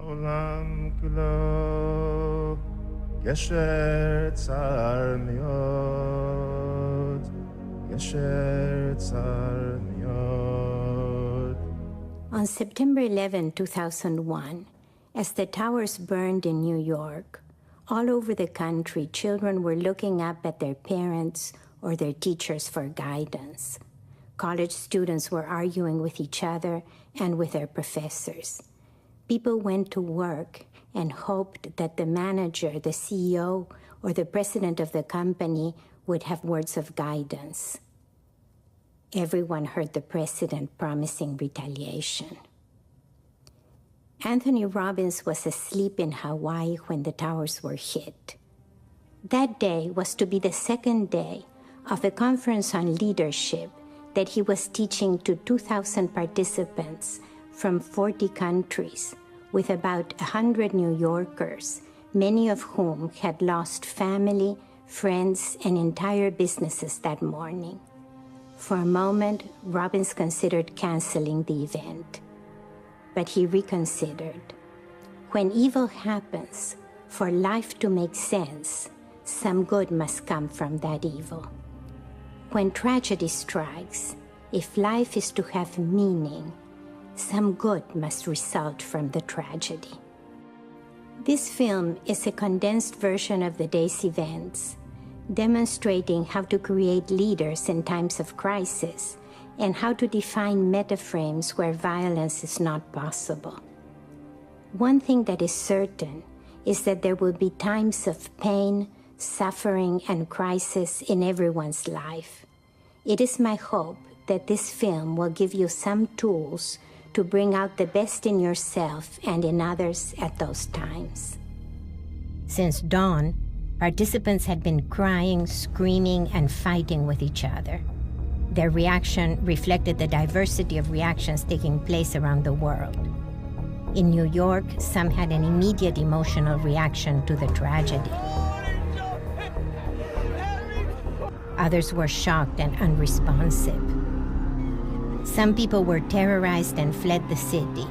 عالم کلا گشت سر میاد گشت سر میاد. On September 11, 2001, as the towers burned in New York, all over the country, children were looking up at their parents or their teachers for guidance. College students were arguing with each other and with their professors. People went to work and hoped that the manager, the CEO, or the president of the company would have words of guidance. Everyone heard the president promising retaliation. Anthony Robbins was asleep in Hawaii when the towers were hit. That day was to be the second day of a conference on leadership that he was teaching to 2,000 participants from 40 countries, with about 100 New Yorkers, many of whom had lost family, friends, and entire businesses that morning. For a moment, Robbins considered canceling the event, but he reconsidered. When evil happens, for life to make sense, some good must come from that evil. When tragedy strikes, if life is to have meaning, some good must result from the tragedy. This film is a condensed version of the day's events, demonstrating how to create leaders in times of crisis and how to define metaframes where violence is not possible. One thing that is certain is that there will be times of pain, suffering, and crisis in everyone's life. It is my hope that this film will give you some tools to bring out the best in yourself and in others at those times. Since dawn, participants had been crying, screaming, and fighting with each other. Their reaction reflected the diversity of reactions taking place around the world. In New York, some had an immediate emotional reaction to the tragedy. Others were shocked and unresponsive. Some people were terrorized and fled the city.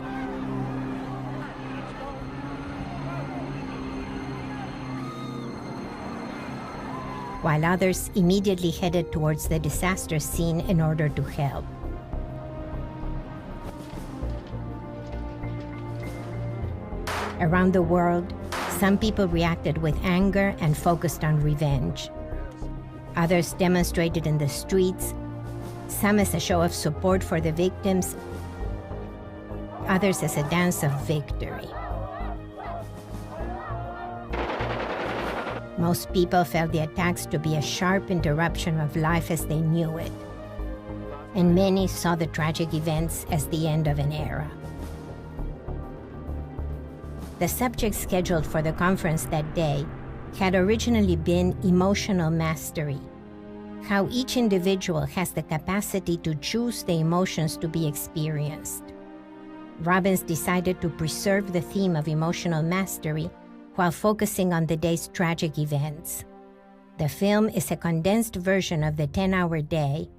While others immediately headed towards the disaster scene in order to help. Around the world, some people reacted with anger and focused on revenge. Others demonstrated in the streets, some as a show of support for the victims, others as a dance of victory. Most people felt the attacks to be a sharp interruption of life as they knew it, and many saw the tragic events as the end of an era. The subject scheduled for the conference that day had originally been emotional mastery, how each individual has the capacity to choose the emotions to be experienced. Robbins decided to preserve the theme of emotional mastery while focusing on the day's tragic events. The film is a condensed version of the 10-hour day,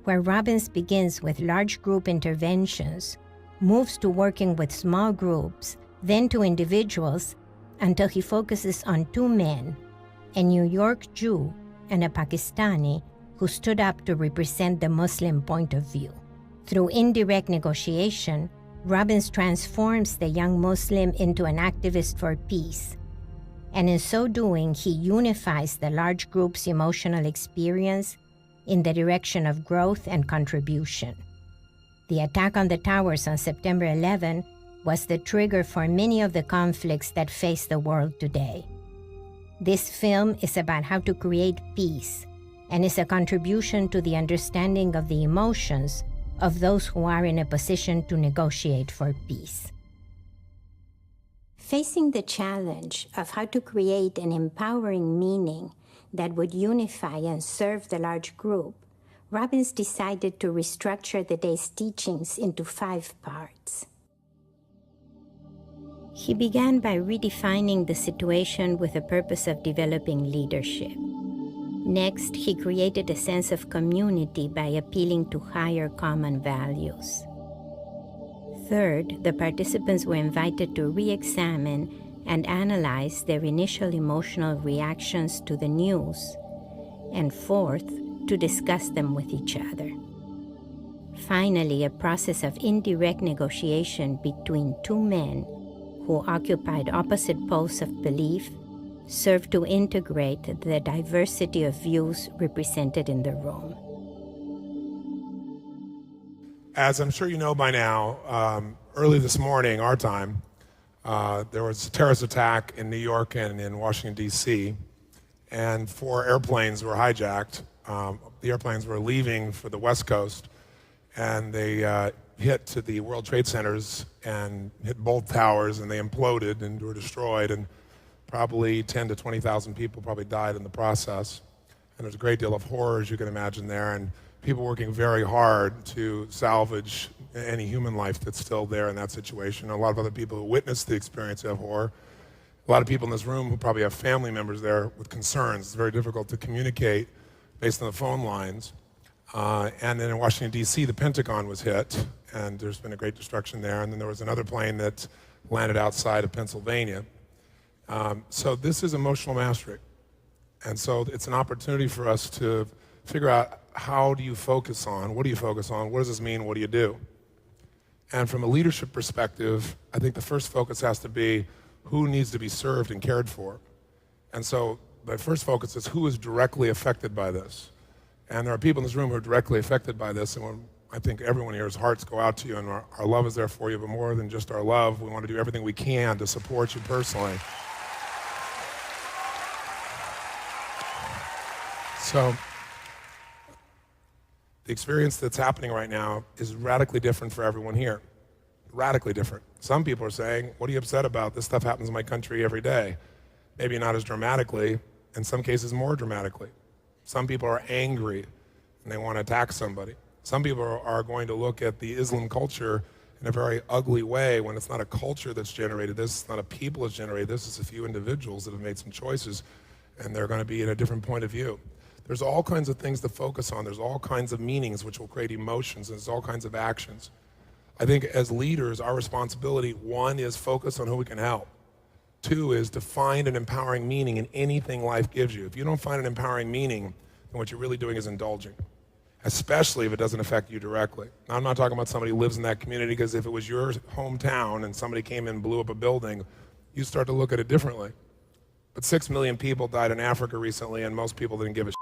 where Robbins begins with large group interventions, moves to working with small groups, then to individuals, until he focuses on two men, a New York Jew and a Pakistani, who stood up to represent the Muslim point of view. Through indirect negotiation, Robbins transforms the young Muslim into an activist for peace, and in so doing, he unifies the large group's emotional experience in the direction of growth and contribution. The attack on the towers on September 11 was the trigger for many of the conflicts that face the world today. This film is about how to create peace and is a contribution to the understanding of the emotions of those who are in a position to negotiate for peace. Facing the challenge of how to create an empowering meaning that would unify and serve the large group, Robbins decided to restructure the day's teachings into 5 parts. He began by redefining the situation with the purpose of developing leadership. Next, he created a sense of community by appealing to higher common values. Third, the participants were invited to re-examine and analyze their initial emotional reactions to the news. And fourth, to discuss them with each other. Finally, a process of indirect negotiation between two men who occupied opposite poles of belief served to integrate the diversity of views represented in the room. As I'm sure you know by now, early this morning, our time, there was a terrorist attack in New York and in Washington, D.C., and 4 airplanes were hijacked. The airplanes were leaving for the West Coast, and they hit to the World Trade Centers and hit both towers, and they imploded and were destroyed, and probably 10 to 20,000 people probably died in the process. And there's a great deal of horror, as you can imagine there, and people working very hard to salvage any human life that's still there in that situation. A lot of other people who witnessed the experience of horror. A lot of people in this room who probably have family members there with concerns. It's very difficult to communicate based on the phone lines. And then in Washington, D.C., the Pentagon was hit, and there's been a great destruction there. And then there was another plane that landed outside of Pennsylvania. So this is emotional mastery. And so it's an opportunity for us to figure out, how do you focus on? What do you focus on? What does this mean? What do you do? And from a leadership perspective, I think the first focus has to be who needs to be served and cared for. And so the first focus is who is directly affected by this. And there are people in this room who are directly affected by this, and I think everyone here's hearts go out to you, and our love is there for you, but more than just our love, we want to do everything we can to support you personally. So the experience that's happening right now is radically different for everyone here. Radically different. Some people are saying, what are you upset about? This stuff happens in my country every day. Maybe not as dramatically, in some cases more dramatically. Some people are angry and they want to attack somebody. Some people are going to look at the Islam culture in a very ugly way when it's not a culture that's generated this, it's not a people that's generated this, it's a few individuals that have made some choices, and they're going to be in a different point of view. There's all kinds of things to focus on. There's all kinds of meanings which will create emotions. There's all kinds of actions. I think as leaders, our responsibility, 1 is focus on who we can help. 2 is to find an empowering meaning in anything life gives you. If you don't find an empowering meaning, then what you're really doing is indulging, especially if it doesn't affect you directly. Now, I'm not talking about somebody who lives in that community, because if it was your hometown and somebody came in and blew up a building, you start to look at it differently. But 6 million people died in Africa recently, and most people didn't give a shit.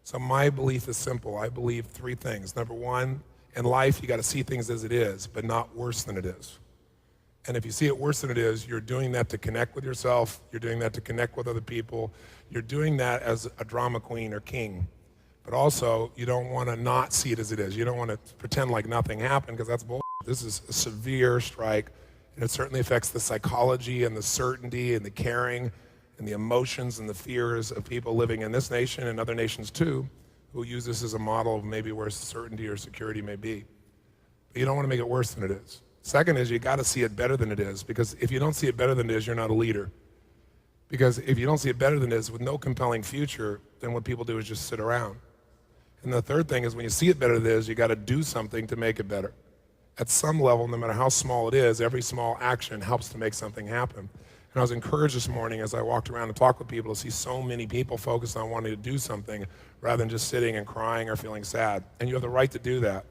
So my belief is simple. I believe 3 things. Number 1, in life, you got to see things as it is, but not worse than it is. And if you see it worse than it is, you're doing that to connect with yourself. You're doing that to connect with other people. You're doing that as a drama queen or king. But also, you don't want to not see it as it is. You don't want to pretend like nothing happened, because that's bullshit. This is a severe strike, and it certainly affects the psychology and the certainty and the caring and the emotions and the fears of people living in this nation and other nations too, who use this as a model of maybe where certainty or security may be. But you don't want to make it worse than it is. Second is, you got to see it better than it is, because if you don't see it better than it is, you're not a leader. Because if you don't see it better than it is with no compelling future, then what people do is just sit around. And the third thing is, when you see it better than it is, you got to do something to make it better. At some level, no matter how small it is, every small action helps to make something happen. And I was encouraged this morning as I walked around and talked with people to see so many people focused on wanting to do something rather than just sitting and crying or feeling sad. And you have the right to do that.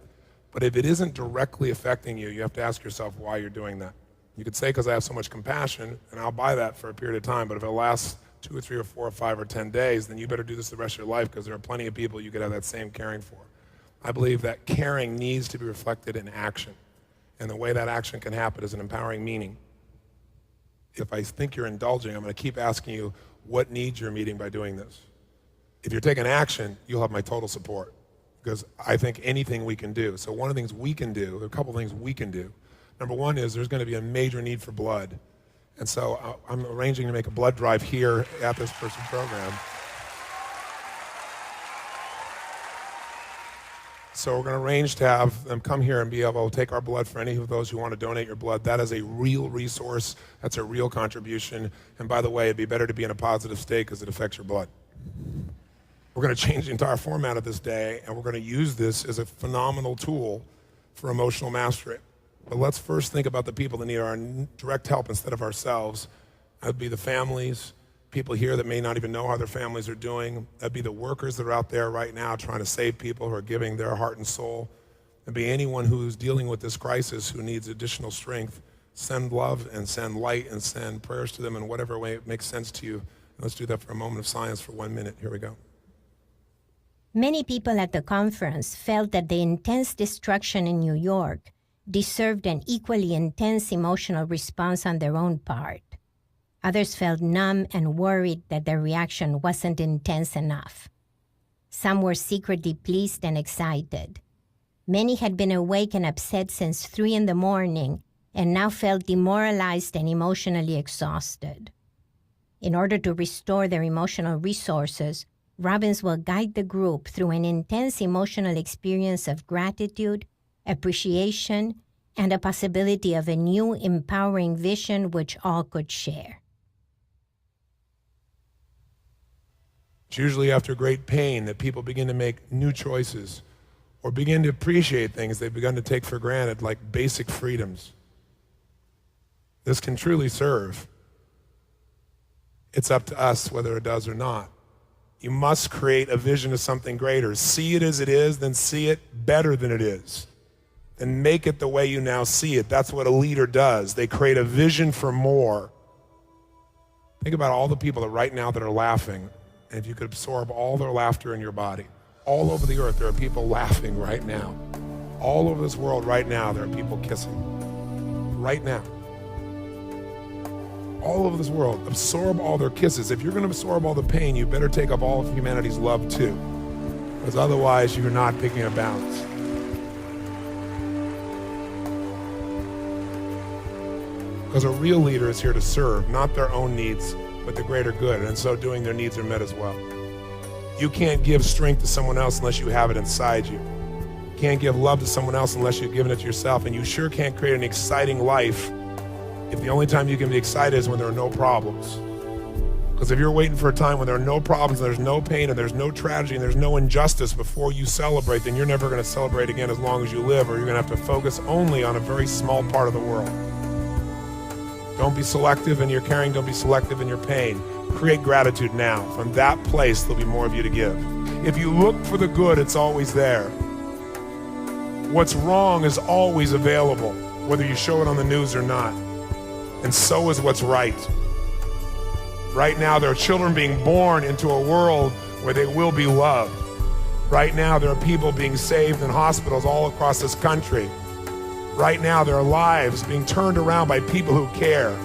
But if it isn't directly affecting you, you have to ask yourself why you're doing that. You could say, because I have so much compassion, and I'll buy that for a period of time, but if it lasts 2 or 3 or 4 or 5 or 10 days, then you better do this the rest of your life, because there are plenty of people you could have that same caring for. I believe that caring needs to be reflected in action. And the way that action can happen is an empowering meaning. If I think you're indulging, I'm going to keep asking you what needs you're meeting by doing this. If you're taking action, you'll have my total support, because I think anything we can do. So one of the things we can do, there are a couple of things we can do. Number 1 is there's going to be a major need for blood. And so I'm arranging to make a blood drive here at this person's program. So we're going to arrange to have them come here and be able to take our blood for any of those who want to donate your blood. That is a real resource. That's a real contribution. And by the way, it'd be better to be in a positive state because it affects your blood. We're going to change the entire format of this day, and we're going to use this as a phenomenal tool for emotional mastery. But let's first think about the people that need our direct help instead of ourselves. That'd be the families, people here that may not even know how their families are doing. That'd be the workers that are out there right now trying to save people who are giving their heart and soul. It'd be anyone who's dealing with this crisis who needs additional strength. Send love and send light and send prayers to them in whatever way it makes sense to you. And let's do that for a moment of silence for 1 minute. Here we go. Many people at the conference felt that the intense destruction in New York deserved an equally intense emotional response on their own part. Others felt numb and worried that their reaction wasn't intense enough. Some were secretly pleased and excited. Many had been awake and upset since 3 a.m. and now felt demoralized and emotionally exhausted. In order to restore their emotional resources, Robbins will guide the group through an intense emotional experience of gratitude, appreciation, and a possibility of a new empowering vision which all could share. It's usually after great pain that people begin to make new choices or begin to appreciate things they've begun to take for granted, like basic freedoms. This can truly serve. It's up to us whether it does or not. You must create a vision of something greater. See it as it is, then see it better than it is. Then make it the way you now see it. That's what a leader does. They create a vision for more. Think about all the people that right now that are laughing, and if you could absorb all their laughter in your body. All over the earth, there are people laughing right now. All over this world right now, there are people kissing. Right now. All over this world, absorb all their kisses. If you're going to absorb all the pain, you better take up all of humanity's love too, because otherwise you're not picking a balance. Because a real leader is here to serve, not their own needs, but the greater good, and in so doing, their needs are met as well. You can't give strength to someone else unless you have it inside you. You can't give love to someone else unless you've given it to yourself, and you sure can't create an exciting life if the only time you can be excited is when there are no problems. Because if you're waiting for a time when there are no problems, and there's no pain, and there's no tragedy, and there's no injustice before you celebrate, then you're never going to celebrate again as long as you live, or you're going to have to focus only on a very small part of the world. Don't be selective in your caring, don't be selective in your pain. Create gratitude now. From that place, there'll be more of you to give. If you look for the good, it's always there. What's wrong is always available, whether you show it on the news or not. And so is what's right. Right now, there are children being born into a world where they will be loved. Right now, there are people being saved in hospitals all across this country. Right now, there are lives being turned around by people who care.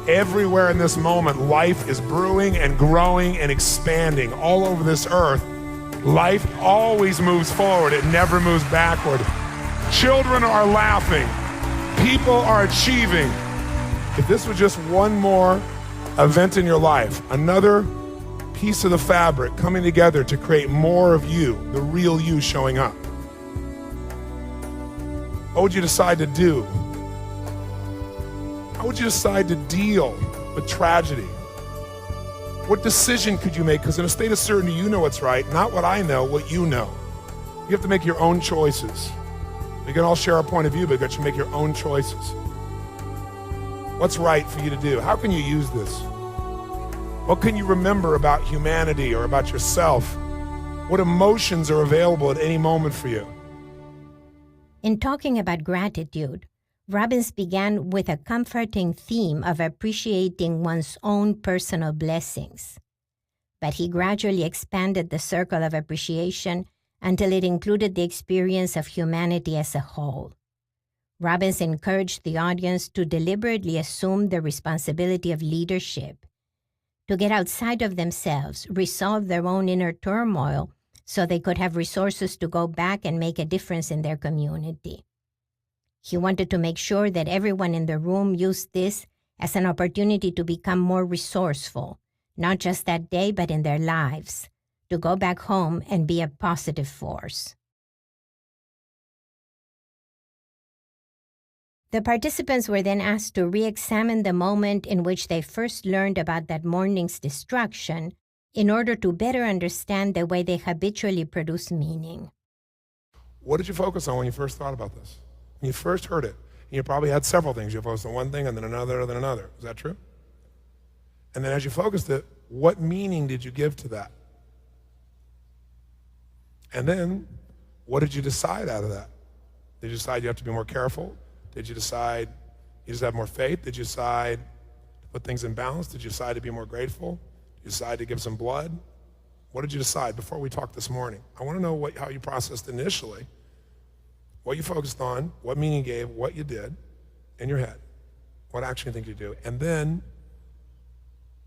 Everywhere in this moment, life is brewing and growing and expanding all over this earth. Life always moves forward. It never moves backward. Children are laughing. People are achieving. If this was just one more event in your life, another piece of the fabric coming together to create more of you, the real you showing up, what would you decide to do? How would you decide to deal with tragedy? What decision could you make? Because in a state of certainty, you know what's right, not what I know, what you know. You have to make your own choices. We can all share our point of view, but you have to make your own choices. What's right for you to do? How can you use this? What can you remember about humanity or about yourself? What emotions are available at any moment for you? In talking about gratitude, Robbins began with a comforting theme of appreciating one's own personal blessings. But he gradually expanded the circle of appreciation until it included the experience of humanity as a whole. Robbins encouraged the audience to deliberately assume the responsibility of leadership, to get outside of themselves, resolve their own inner turmoil so they could have resources to go back and make a difference in their community. He wanted to make sure that everyone in the room used this as an opportunity to become more resourceful, not just that day, but in their lives, to go back home and be a positive force. The participants were then asked to re-examine the moment in which they first learned about that morning's destruction in order to better understand the way they habitually produce meaning. What did you focus on when you first thought about this? When you first heard it? You probably had several things. You focused on one thing and then another, then another. Is that true? And then as you focused it, what meaning did you give to that? And then, what did you decide out of that? Did you decide you have to be more careful? Did you decide you just have more faith? Did you decide to put things in balance? Did you decide to be more grateful? Did you decide to give some blood? What did you decide before we talked this morning? I want to know how you processed initially, what you focused on, what meaning you gave, what you did in your head, what action you think you do. And then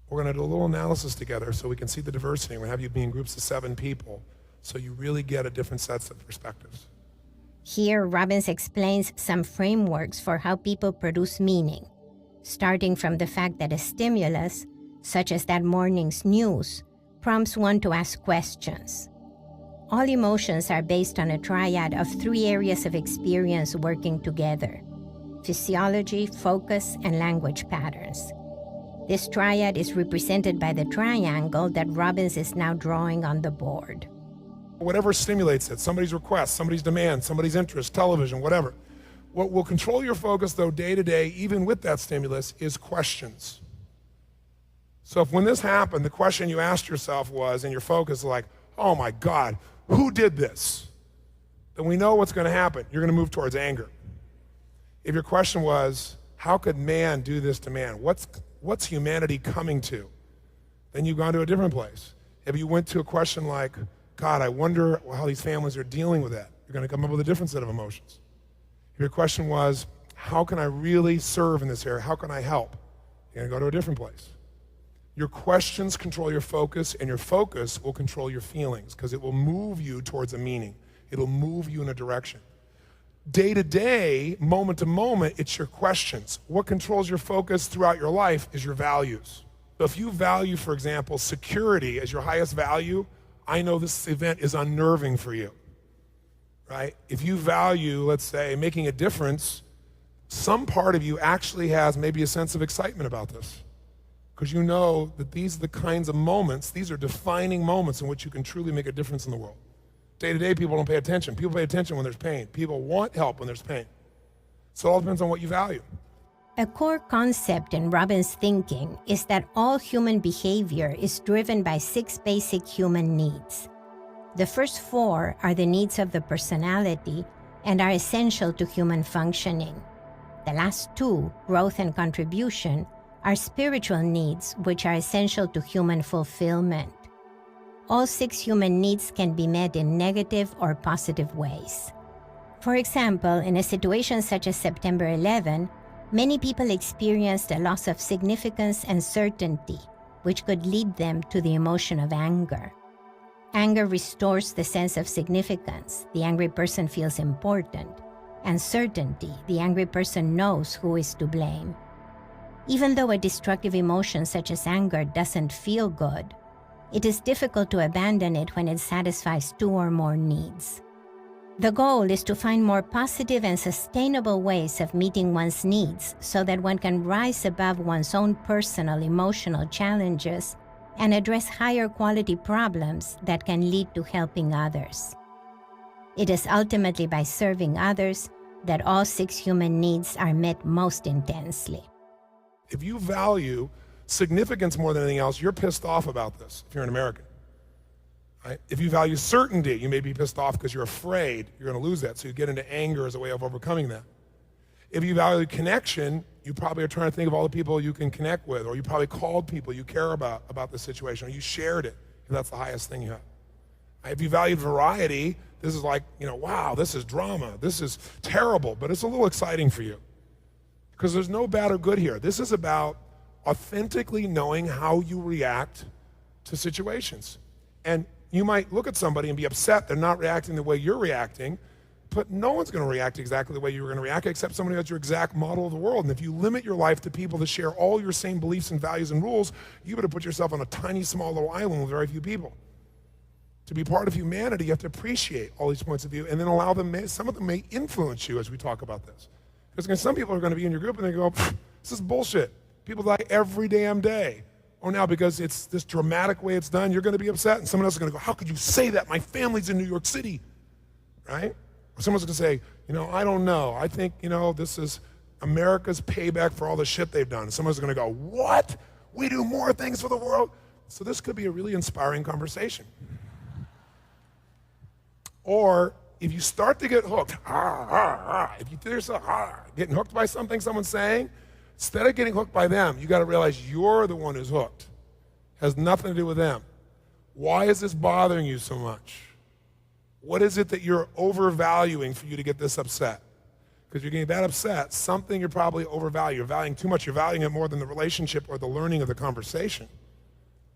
we're going to do a little analysis together so we can see the diversity. We're going to have you be in groups of 7 people so you really get a different sets of perspectives. Here, Robbins explains some frameworks for how people produce meaning, starting from the fact that a stimulus, such as that morning's news, prompts one to ask questions. All emotions are based on a triad of 3 areas of experience working together: physiology, focus, and language patterns. This triad is represented by the triangle that Robbins is now drawing on the board. Whatever stimulates it, somebody's request, somebody's demand, somebody's interest, television, whatever. What will control your focus, though, day to day, even with that stimulus, is questions. So if when this happened, the question you asked yourself was, and your focus is like, oh my God, who did this? Then we know what's going to happen. You're going to move towards anger. If your question was, how could man do this to man? What's humanity coming to? Then you've gone to a different place. If you went to a question like, God, I wonder how these families are dealing with that, you're going to come up with a different set of emotions. If your question was, how can I really serve in this area? How can I help? You're going to go to a different place. Your questions control your focus, and your focus will control your feelings because it will move you towards a meaning. It'll move you in a direction. Day to day, moment to moment, it's your questions. What controls your focus throughout your life is your values. So if you value, for example, security as your highest value, I know this event is unnerving for you, right? If you value, let's say, making a difference, some part of you actually has maybe a sense of excitement about this because you know that these are the kinds of moments, these are defining moments in which you can truly make a difference in the world. Day to day, people don't pay attention. People pay attention when there's pain. People want help when there's pain. So it all depends on what you value. A core concept in Robbins' thinking is that all human behavior is driven by 6 basic human needs. The first 4 are the needs of the personality and are essential to human functioning. The last 2, growth and contribution, are spiritual needs which are essential to human fulfillment. All 6 human needs can be met in negative or positive ways. For example, in a situation such as September 11, many people experienced a loss of significance and certainty, which could lead them to the emotion of anger. Anger restores the sense of significance. The angry person feels important. And certainty, the angry person knows who is to blame. Even though a destructive emotion such as anger doesn't feel good, it is difficult to abandon it when it satisfies 2 or more needs. The goal is to find more positive and sustainable ways of meeting one's needs so that one can rise above one's own personal emotional challenges and address higher quality problems that can lead to helping others. It is ultimately by serving others that all 6 human needs are met most intensely. If you value significance more than anything else, you're pissed off about this if you're an American. Right? If you value certainty, you may be pissed off because you're afraid you're going to lose that, so you get into anger as a way of overcoming that. If you value connection, you probably are trying to think of all the people you can connect with, or you probably called people you care about the situation, or you shared it, if that's the highest thing you have. Right? If you value variety, this is like, wow, this is drama, this is terrible, but it's a little exciting for you. Because there's no bad or good here. This is about authentically knowing how you react to situations. And you might look at somebody and be upset they're not reacting the way you're reacting, but no one's going to react exactly the way you're going to react except somebody who has your exact model of the world. And if you limit your life to people that share all your same beliefs and values and rules, you better put yourself on a tiny, small little island with very few people. To be part of humanity, you have to appreciate all these points of view and then allow them, some of them may influence you as we talk about this. Because some people are going to be in your group and they go, this is bullshit. People die every damn day. Or now because it's this dramatic way it's done, you're going to be upset, and someone else is going to go, how could you say that? My family's in New York City, right? Or someone's going to say, I don't know. I think, this is America's payback for all the shit they've done. Someone's gonna go, what? We do more things for the world? So this could be a really inspiring conversation. Or if you start to get hooked, if you feel yourself getting hooked by something someone's saying, instead of getting hooked by them, you gotta realize you're the one who's hooked. Has nothing to do with them. Why is this bothering you so much? What is it that you're overvaluing for you to get this upset? Because you're getting that upset, something you're probably overvaluing. You're valuing too much. You're valuing it more than the relationship or the learning of the conversation.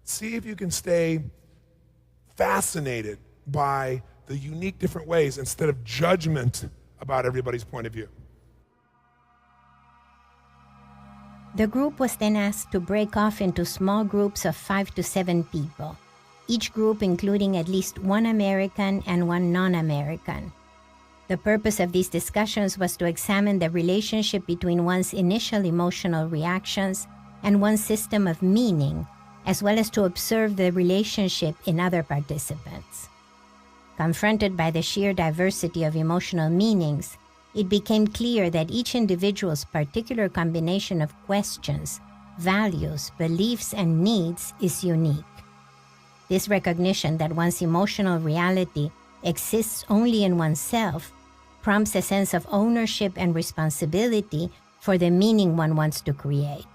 See if you can stay fascinated by the unique different ways instead of judgment about everybody's point of view. The group was then asked to break off into small groups of 5 to 7 people, each group including at least one American and one non-American. The purpose of these discussions was to examine the relationship between one's initial emotional reactions and one's system of meaning, as well as to observe the relationship in other participants. Confronted by the sheer diversity of emotional meanings, it became clear that each individual's particular combination of questions, values, beliefs, and needs is unique. This recognition that one's emotional reality exists only in oneself prompts a sense of ownership and responsibility for the meaning one wants to create.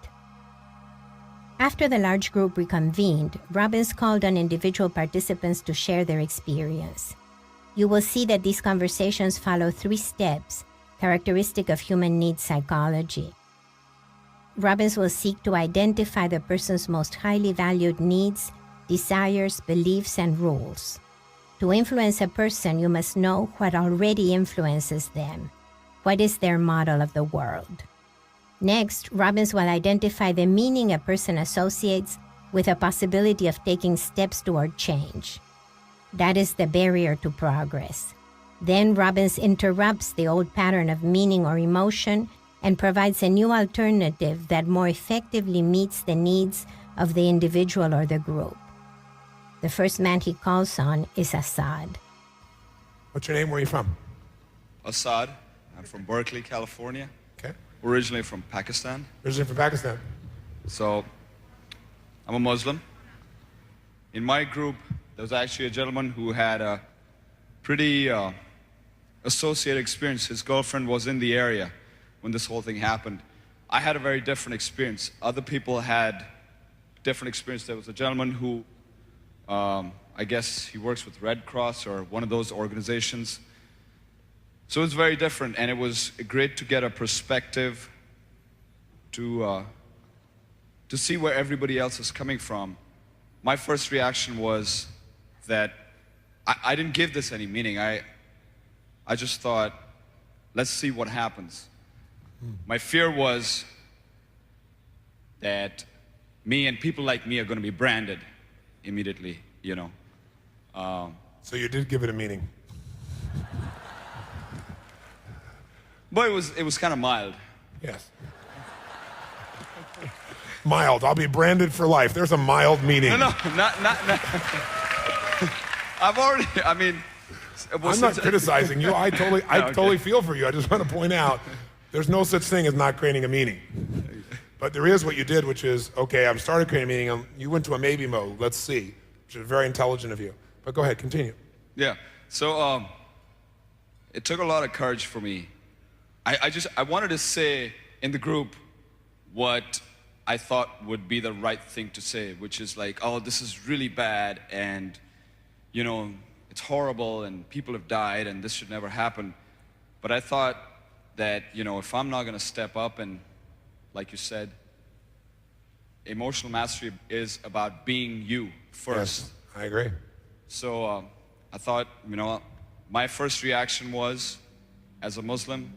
After the large group reconvened, Robbins called on individual participants to share their experience. You will see that these conversations follow 3 steps, characteristic of human needs psychology. Robbins will seek to identify the person's most highly valued needs, desires, beliefs, and rules. To influence a person, you must know what already influences them. What is their model of the world? Next, Robbins will identify the meaning a person associates with a possibility of taking steps toward change. That is the barrier to progress. Then Robbins interrupts the old pattern of meaning or emotion and provides a new alternative that more effectively meets the needs of the individual or the group. The first man he calls on is Assad. What's your name? Where are you from? Assad. I'm from Berkeley, California. Okay. Originally from Pakistan. Originally from Pakistan. So, I'm a Muslim. In my group, there was actually a gentleman who had a pretty associated experience. His girlfriend was in the area when this whole thing happened. I had a very different experience. Other people had different experience. There was a gentleman who, I guess he works with Red Cross or one of those organizations. So it was very different, and it was great to get a perspective to see where everybody else is coming from. My first reaction was that I didn't give this any meaning. I just thought, let's see what happens. My fear was that me and people like me are going to be branded immediately, you know. So you did give it a meaning. But it was kind of mild. Yes. Mild. I'll be branded for life. There's a mild meaning. No, not. I've already. I mean, I'm not criticizing you. I totally feel for you. I just want to point out, there's no such thing as not creating a meaning. But there is what you did, which is, okay, I've started creating a meaning. You went to a maybe mode. Let's see, which is very intelligent of you. But go ahead, continue. Yeah. So it took a lot of courage for me. I wanted to say in the group what I thought would be the right thing to say, which is like, oh, this is really bad, and you know, it's horrible, and people have died, and this should never happen. But I thought that, you know, if I'm not going to step up, and like you said, emotional mastery is about being you first. Yes, I agree. So I thought, you know, my first reaction was, as a Muslim,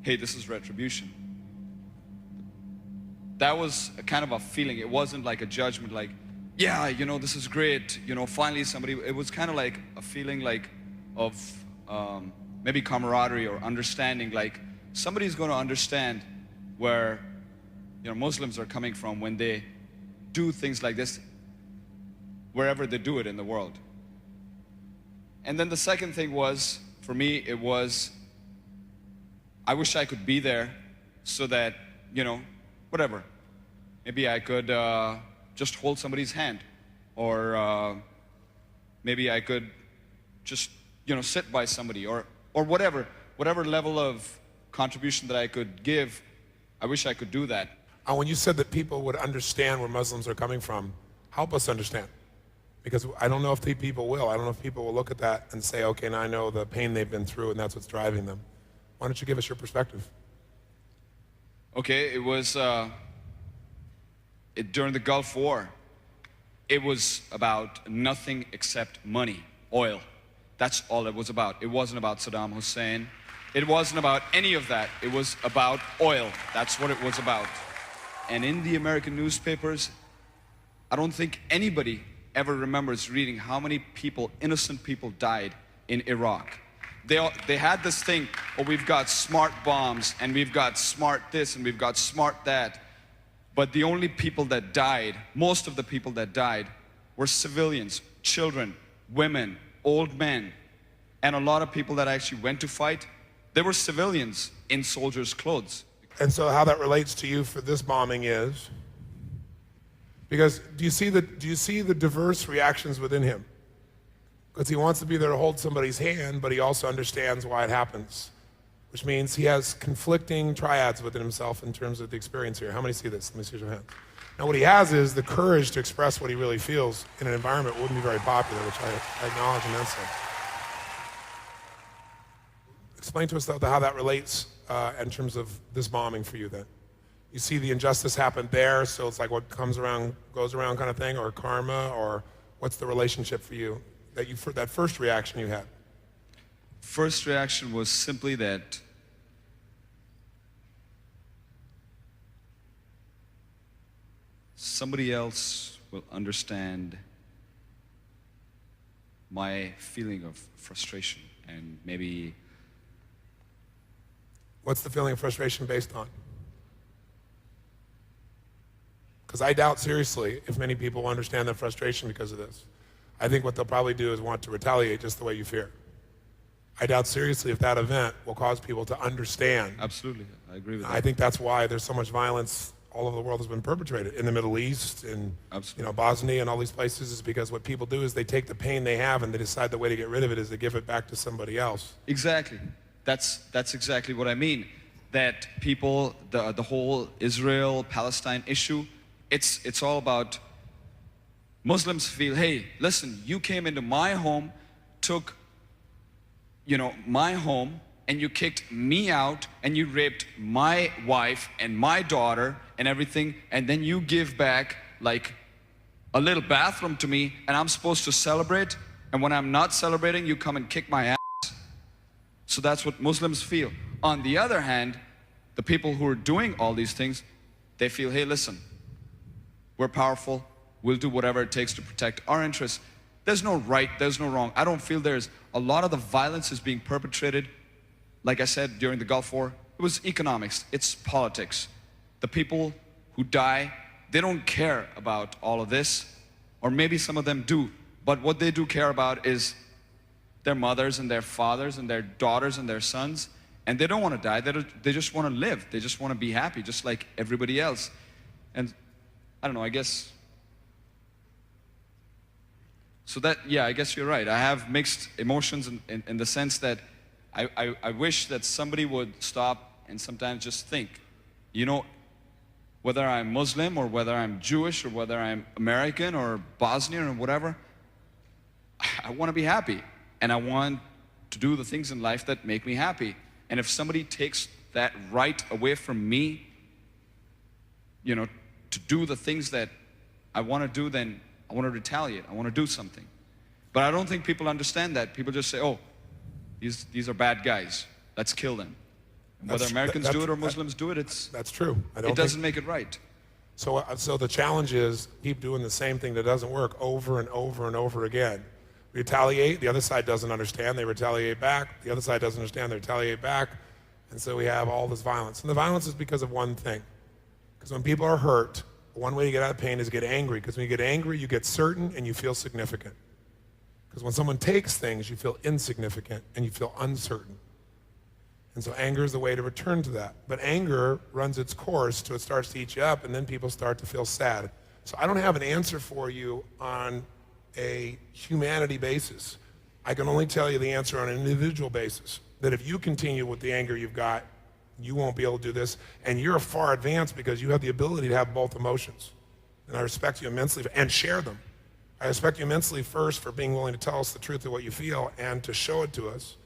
hey, this is retribution. That was a kind of a feeling. It wasn't like a judgment, like, yeah, you know, this is great, you know, finally somebody. It was kind of like a feeling like of maybe camaraderie or understanding, like somebody's going to understand where, you know, Muslims are coming from when they do things like this, wherever they do it in the world. And then the second thing was, for me, it was, I wish I could be there so that, whatever. Maybe I could just hold somebody's hand, or maybe I could just, sit by somebody, or whatever level of contribution that I could give. I wish I could do that. When you said that people would understand where Muslims are coming from, help us understand. Because I don't know if people will. I don't know if people will look at that and say, okay, now I know the pain they've been through and that's what's driving them. Why don't you give us your perspective? Okay, it was during the Gulf War. It was about nothing except money, oil. That's all it was about. It wasn't about Saddam Hussein. It wasn't about any of that. It was about oil. That's what it was about. And in the American newspapers, I don't think anybody ever remembers reading how many people, innocent people, died in Iraq. They had this thing, oh, we've got smart bombs, and we've got smart this, and we've got smart that. But the only people that died, most of the people that died, were civilians, children, women, old men. And a lot of people that actually went to fight, they were civilians in soldiers' clothes. And so how that relates to you for this bombing is, because do you see the diverse reactions within him? Because he wants to be there to hold somebody's hand, but he also understands why it happens, which means he has conflicting triads within himself in terms of the experience here. How many see this? Let me see your hands. Now what he has is the courage to express what he really feels in an environment that wouldn't be very popular, which I acknowledge immensely. Explain to us though how that relates in terms of this bombing for you then. You see the injustice happen there, so it's like what comes around goes around kind of thing, or karma, or what's the relationship for you that first reaction you had? First reaction was simply that somebody else will understand my feeling of frustration, and maybe. What's the feeling of frustration based on? Because I doubt seriously if many people understand that frustration because of this. I think what they'll probably do is want to retaliate just the way you fear. I doubt seriously if that event will cause people to understand. Absolutely, I agree with that. I think that's why there's so much violence all over the world has been perpetrated. In the Middle East, in Bosnia and all these places, is because what people do is they take the pain they have and they decide the way to get rid of it is to give it back to somebody else. Exactly. That's exactly what I mean. That people, the whole Israel-Palestine issue, it's all about Muslims feel, hey, listen, you came into my home, took, my home, and you kicked me out, and you raped my wife and my daughter and everything, and then you give back like a little bathroom to me, and I'm supposed to celebrate, and when I'm not celebrating, you come and kick my ass. So that's what Muslims feel. On the other hand, the people who are doing all these things, they feel, hey, listen, we're powerful, we'll do whatever it takes to protect our interests. There's no right, there's no wrong. I don't feel there's a lot of the violence is being perpetrated, like I said, during the Gulf War. It was economics, it's politics. The people who die, they don't care about all of this, or maybe some of them do, but what they do care about is their mothers and their fathers and their daughters and their sons, and they don't want to die, they just want to live, they just want to be happy, just like everybody else. And I don't know, I guess, so that, yeah, I guess you're right. I have mixed emotions in the sense that I wish that somebody would stop and sometimes just think, whether I'm Muslim or whether I'm Jewish or whether I'm American or Bosnian or whatever, I want to be happy. And I want to do the things in life that make me happy. And if somebody takes that right away from me, to do the things that I want to do, then I want to retaliate. I want to do something. But I don't think people understand that. People just say, oh, these are bad guys. Let's kill them. Whether Americans do it or Muslims do it, that's true. It doesn't make it right. So the challenge is keep doing the same thing that doesn't work over and over and over again. Retaliate, the other side doesn't understand, they retaliate back. The other side doesn't understand, they retaliate back. And so we have all this violence. And the violence is because of one thing. Because when people are hurt, one way to get out of pain is get angry. Because when you get angry, you get certain and you feel significant. Because when someone takes things, you feel insignificant and you feel uncertain. And so anger is the way to return to that. But anger runs its course till it starts to eat you up, and then people start to feel sad. So I don't have an answer for you on a humanity basis. I can only tell you the answer on an individual basis, that if you continue with the anger you've got, you won't be able to do this, and you're far advanced because you have the ability to have both emotions. And I respect you immensely, and share them. I respect you immensely first for being willing to tell us the truth of what you feel and to show it to us.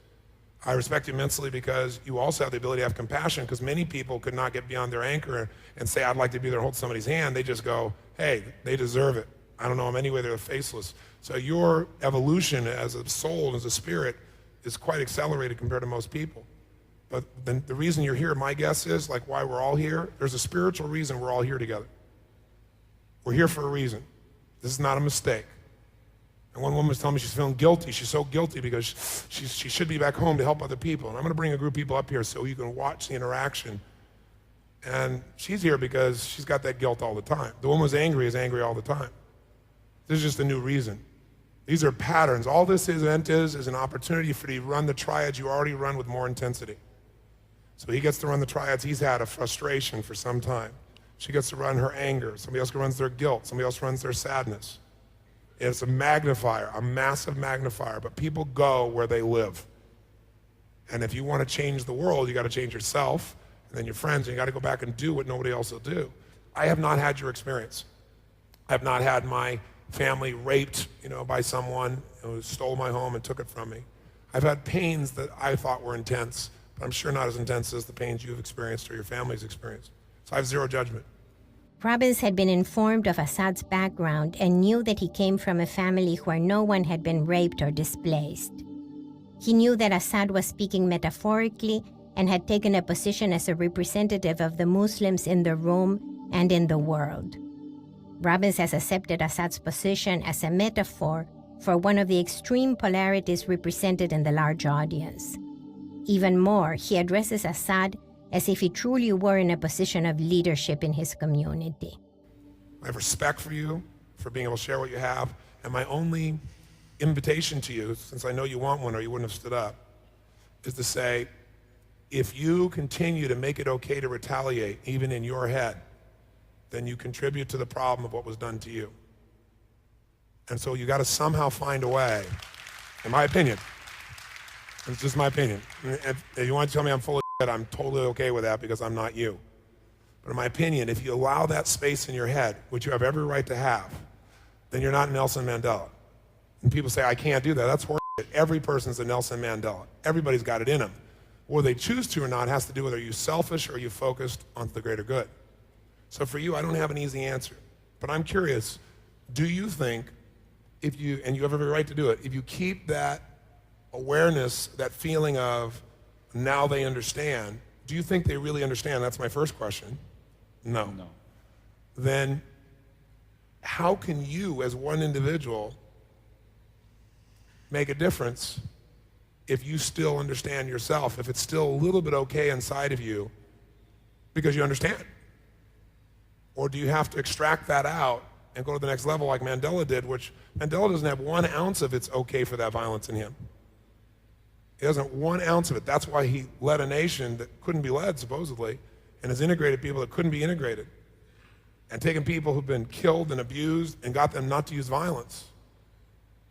I respect you immensely because you also have the ability to have compassion, because many people could not get beyond their anchor and say, I'd like to be there and hold somebody's hand. They just go, hey, they deserve it. I don't know them anyway, they're faceless. So your evolution as a soul, as a spirit, is quite accelerated compared to most people. But then the reason you're here, my guess is, like why we're all here, there's a spiritual reason we're all here together. We're here for a reason. This is not a mistake. And one woman was telling me she's feeling guilty. She's so guilty because she should be back home to help other people. And I'm going to bring a group of people up here so you can watch the interaction. And she's here because she's got that guilt all the time. The woman who's angry is angry all the time. This is just a new reason. These are patterns. All this event is an opportunity for you to run the triads you already run with more intensity. So he gets to run the triads he's had of frustration for some time. She gets to run her anger. Somebody else runs their guilt. Somebody else runs their sadness. It's a magnifier, a massive magnifier, but people go where they live. And if you want to change the world, you got to change yourself, and then your friends, and you got to go back and do what nobody else will do. I have not had your experience. I have not had my family raped, by someone who stole my home and took it from me. I've had pains that I thought were intense, but I'm sure not as intense as the pains you've experienced or your family's experienced. So I have zero judgment. Robbins had been informed of Assad's background and knew that he came from a family where no one had been raped or displaced. He knew that Assad was speaking metaphorically and had taken a position as a representative of the Muslims in the room and in the world. Robbins has accepted Assad's position as a metaphor for one of the extreme polarities represented in the large audience. Even more, he addresses Assad as if he truly were in a position of leadership in his community. I have respect for you, for being able to share what you have, and my only invitation to you, since I know you want one or you wouldn't have stood up, is to say, if you continue to make it okay to retaliate, even in your head, then you contribute to the problem of what was done to you. And so you got to somehow find a way, in my opinion. It's just my opinion. If you want to tell me I'm full of shit, I'm totally okay with that because I'm not you. But in my opinion, if you allow that space in your head, which you have every right to have, then you're not Nelson Mandela. And people say, I can't do that. That's horseshit. Every person's a Nelson Mandela. Everybody's got it in them. Whether they choose to or not has to do with are you selfish or are you focused on the greater good. So for you, I don't have an easy answer. But I'm curious, do you think, and you have every right to do it, if you keep that awareness, that feeling of now they understand, do you think they really understand? That's my first question. No. Then how can you as one individual make a difference if you still understand yourself, if it's still a little bit okay inside of you because you understand? Or do you have to extract that out and go to the next level like Mandela did, which Mandela doesn't have 1 ounce of it's okay for that violence in him. He doesn't have 1 ounce of it. That's why he led a nation that couldn't be led, supposedly, and has integrated people that couldn't be integrated, and taken people who've been killed and abused and got them not to use violence.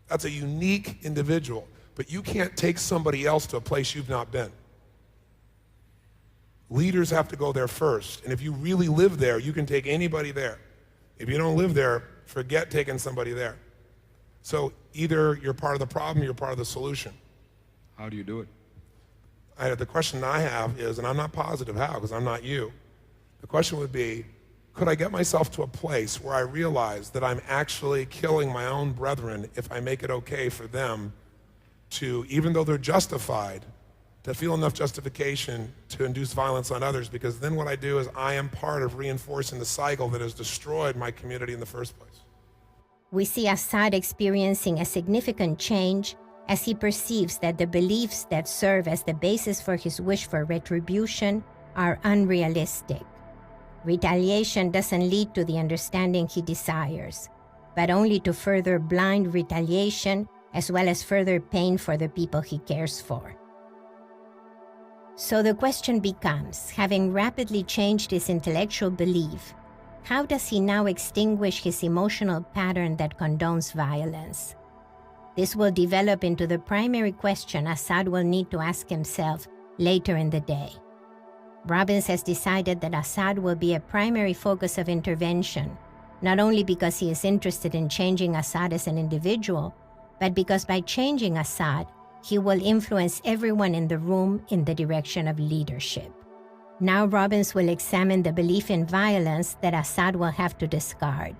That's a unique individual, but you can't take somebody else to a place you've not been. Leaders have to go there first, and if you really live there, you can take anybody there. If you don't live there, forget taking somebody there. So either you're part of the problem or you're part of the solution. How do you do it? The question I have is, and I'm not positive how, because I'm not you. The question would be, could I get myself to a place where I realize that I'm actually killing my own brethren if I make it okay for them to, even though they're justified, to feel enough justification to induce violence on others, because then what I do is I am part of reinforcing the cycle that has destroyed my community in the first place. We see Assad experiencing a significant change as he perceives that the beliefs that serve as the basis for his wish for retribution are unrealistic. Retaliation doesn't lead to the understanding he desires, but only to further blind retaliation as well as further pain for the people he cares for. So the question becomes, having rapidly changed his intellectual belief, how does he now extinguish his emotional pattern that condones violence? This will develop into the primary question Assad will need to ask himself later in the day. Robbins has decided that Assad will be a primary focus of intervention, not only because he is interested in changing Assad as an individual, but because by changing Assad, he will influence everyone in the room in the direction of leadership. Now Robbins will examine the belief in violence that Assad will have to discard.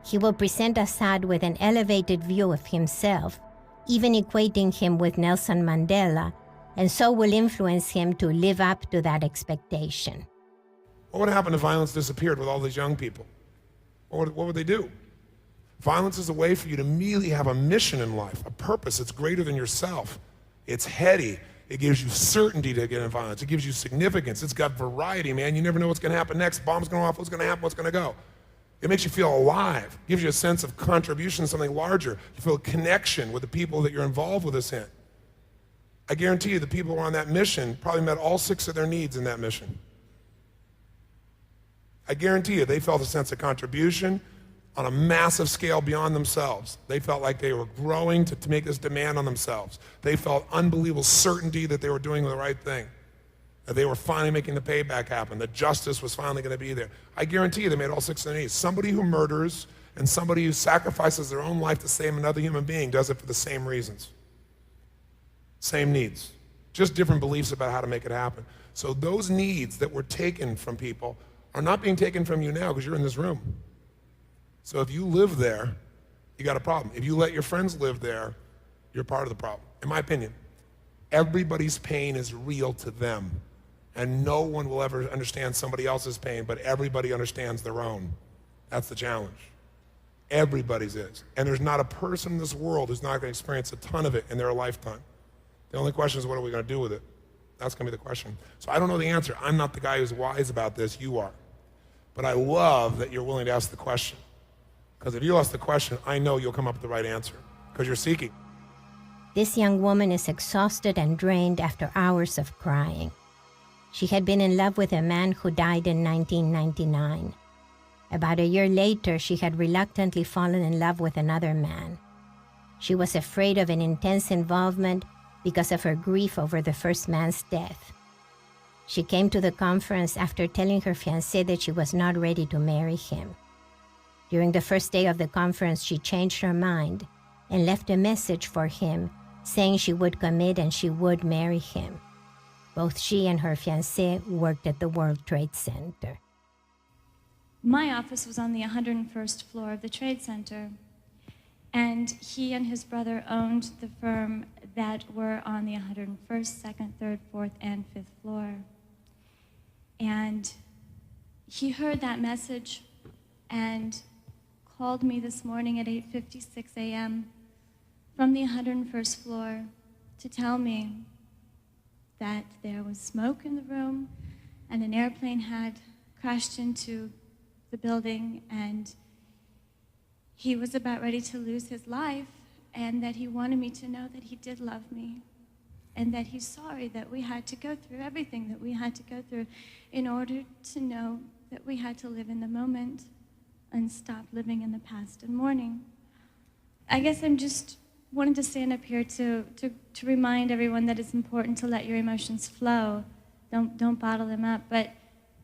He will present Assad with an elevated view of himself, even equating him with Nelson Mandela, and so will influence him to live up to that expectation. What would happen if violence disappeared with all these young people? What would they do? Violence is a way for you to immediately have a mission in life, a purpose that's greater than yourself. It's heady. It gives you certainty to get in violence. It gives you significance. It's got variety, man. You never know what's going to happen next. Bomb's going off. What's going to happen? What's going to go? It makes you feel alive. It gives you a sense of contribution to something larger. You feel a connection with the people that you're involved with this in. I guarantee you the people who are on that mission probably met all 6 of their needs in that mission. I guarantee you they felt a sense of contribution on a massive scale beyond themselves. They felt like they were growing to make this demand on themselves. They felt unbelievable certainty that they were doing the right thing, that they were finally making the payback happen, that justice was finally going to be there. I guarantee you they made all 6 of their needs. Somebody who murders and somebody who sacrifices their own life to save another human being does it for the same reasons. Same needs, just different beliefs about how to make it happen. So those needs that were taken from people are not being taken from you now because you're in this room. So if you live there, you got a problem. If you let your friends live there, you're part of the problem. In my opinion, everybody's pain is real to them. And no one will ever understand somebody else's pain, but everybody understands their own. That's the challenge. Everybody's is. And there's not a person in this world who's not going to experience a ton of it in their lifetime. The only question is, what are we going to do with it? That's going to be the question. So I don't know the answer. I'm not the guy who's wise about this. You are. But I love that you're willing to ask the question. Because if you ask the question, I know you'll come up with the right answer. Because you're seeking. This young woman is exhausted and drained after hours of crying. She had been in love with a man who died in 1999. About a year later, she had reluctantly fallen in love with another man. She was afraid of an intense involvement because of her grief over the first man's death. She came to the conference after telling her fiancé that she was not ready to marry him. During the first day of the conference, she changed her mind and left a message for him saying she would commit and she would marry him. Both she and her fiancé worked at the World Trade Center. My office was on the 101st floor of the Trade Center, and he and his brother owned the firm that were on the 101st, 2nd, 3rd, 4th, and 5th floor. And he heard that message and called me this morning at 8:56 a.m. from the 101st floor to tell me that there was smoke in the room and an airplane had crashed into the building and he was about ready to lose his life, and that he wanted me to know that he did love me and that he's sorry that we had to go through everything that we had to go through in order to know that we had to live in the moment and stop living in the past and mourning. I guess I'm just wanting to stand up here to remind everyone that it's important to let your emotions flow. Don't bottle them up, but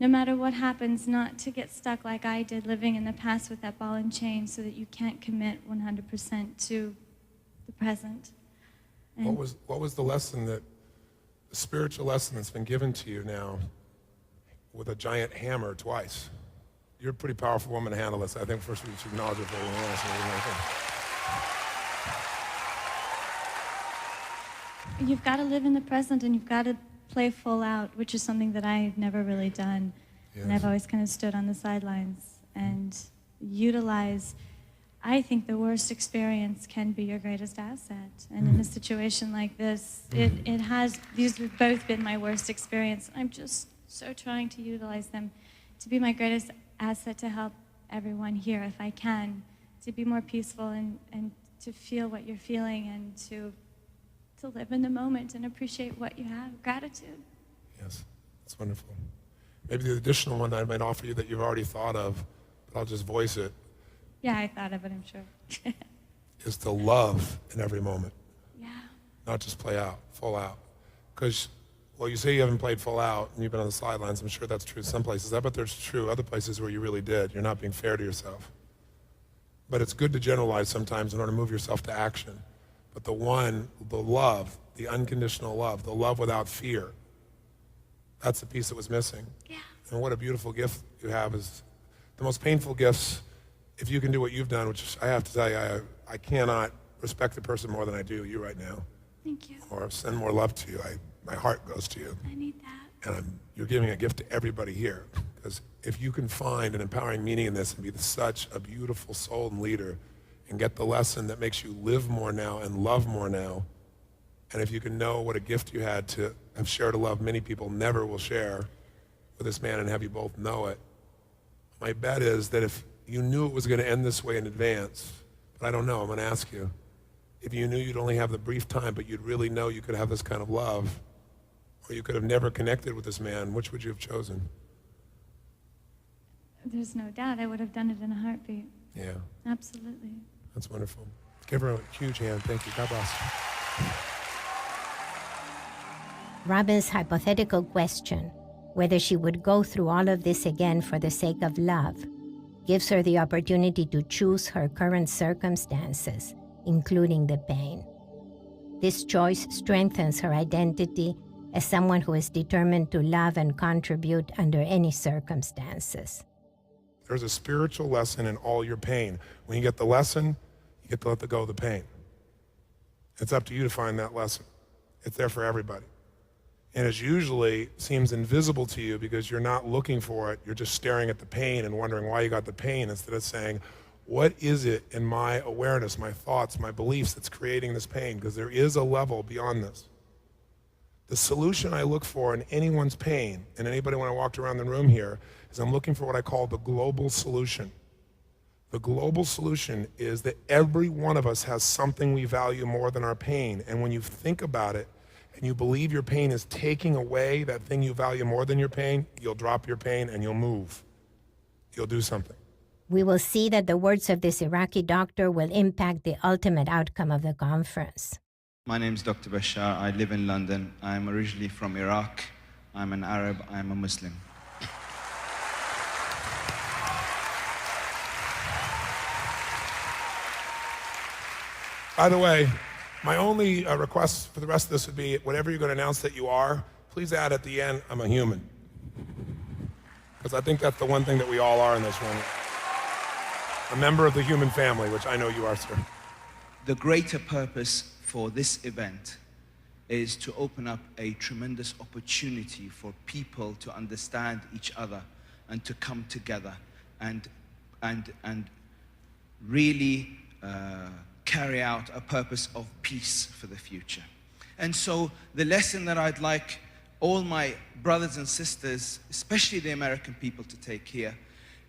no matter what happens, not to get stuck like I did living in the past with that ball and chain so that you can't commit 100% to the present. And what was the lesson the spiritual lesson that's been given to you now with a giant hammer twice? You're a pretty powerful woman to handle this. I think first we should acknowledge it for everyone else. You've got to live in the present and you've got to play full out, which is something that I've never really done. Yes. And I've always kind of stood on the sidelines and utilize. I think the worst experience can be your greatest asset. And in a situation like this, these have both been my worst experience. I'm just so trying to utilize them to be my greatest asset to help everyone here if I can, to be more peaceful and to feel what you're feeling and to live in the moment and appreciate what you have. Gratitude. Yes, that's wonderful. Maybe the additional one that I might offer you that you've already thought of, but I'll just voice it, Yeah, I thought of it, I'm sure. is to love in every moment, Yeah. not just play out, full out. Because, well, you say you haven't played full out and you've been on the sidelines. I'm sure that's true some places. I bet there's true other places where you really did. You're not being fair to yourself. But it's good to generalize sometimes in order to move yourself to action. But the love, the unconditional love, the love without fear, that's the piece that was missing. Yeah. And what a beautiful gift you have. Is the most painful gifts, if you can do what you've done, which I have to tell you, I cannot respect the person more than I do you right now, Thank you. or send more love to you. My heart goes to you. I need that. And you're giving a gift to everybody here. Because if you can find an empowering meaning in this and be such a beautiful soul and leader and get the lesson that makes you live more now and love more now, and if you can know what a gift you had to have shared a love many people never will share with this man and have you both know it, my bet is that if you knew it was going to end this way in advance, but I don't know, I'm going to ask you, if you knew you'd only have the brief time, but you'd really know you could have this kind of love, or you could have never connected with this man, which would you have chosen? There's no doubt I would have done it in a heartbeat. Yeah, Absolutely. that's wonderful. Give her a huge hand. Thank you. God bless. Robin's hypothetical question, whether she would go through all of this again for the sake of love, gives her the opportunity to choose her current circumstances, including the pain. This choice strengthens her identity as someone who is determined to love and contribute under any circumstances. There's a spiritual lesson in all your pain. When you get the lesson, you get to let go of the pain. It's up to you to find that lesson. It's there for everybody. And it usually seems invisible to you because you're not looking for it. You're just staring at the pain and wondering why you got the pain instead of saying, what is it in my awareness, my thoughts, my beliefs that's creating this pain? Because there is a level beyond this. The solution I look for in anyone's pain, and anybody when I walked around the room here, is I'm looking for what I call the global solution. The global solution is that every one of us has something we value more than our pain. And when you think about it, and you believe your pain is taking away that thing you value more than your pain, you'll drop your pain and you'll move. You'll do something. We will see that the words of this Iraqi doctor will impact the ultimate outcome of the conference. My name is Dr. Bashar. I live in London. I'm originally from Iraq. I'm an Arab. I'm a Muslim. By the way, my only request for the rest of this would be, whatever you're going to announce that you are, please add at the end, I'm a human. Because I think that's the one thing that we all are in this room. A member of the human family, which I know you are, sir. The greater purpose for this event is to open up a tremendous opportunity for people to understand each other and to come together and really carry out a purpose of peace for the future. And so the lesson that I'd like all my brothers and sisters, especially the American people, to take here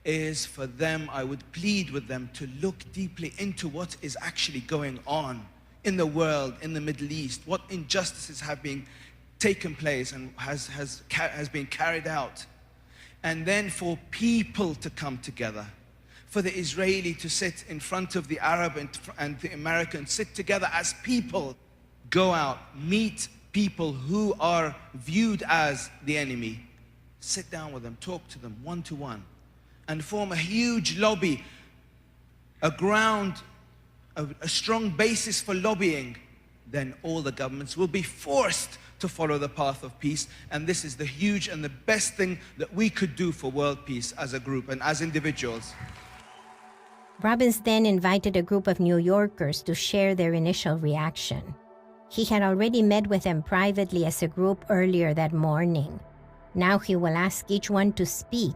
is for them, I would plead with them to look deeply into what is actually going on in the world, in the Middle East, what injustices have been taken place and has been carried out. And then for people to come together, for the Israeli to sit in front of the Arab and the American, sit together as people, go out, meet people who are viewed as the enemy, sit down with them, talk to them one-to-one, and form a huge lobby, a strong basis for lobbying. Then all the governments will be forced to follow the path of peace. And this is the huge and the best thing that we could do for world peace as a group and as individuals. Robbins then invited a group of New Yorkers to share their initial reaction. He had already met with them privately as a group earlier that morning. Now he will ask each one to speak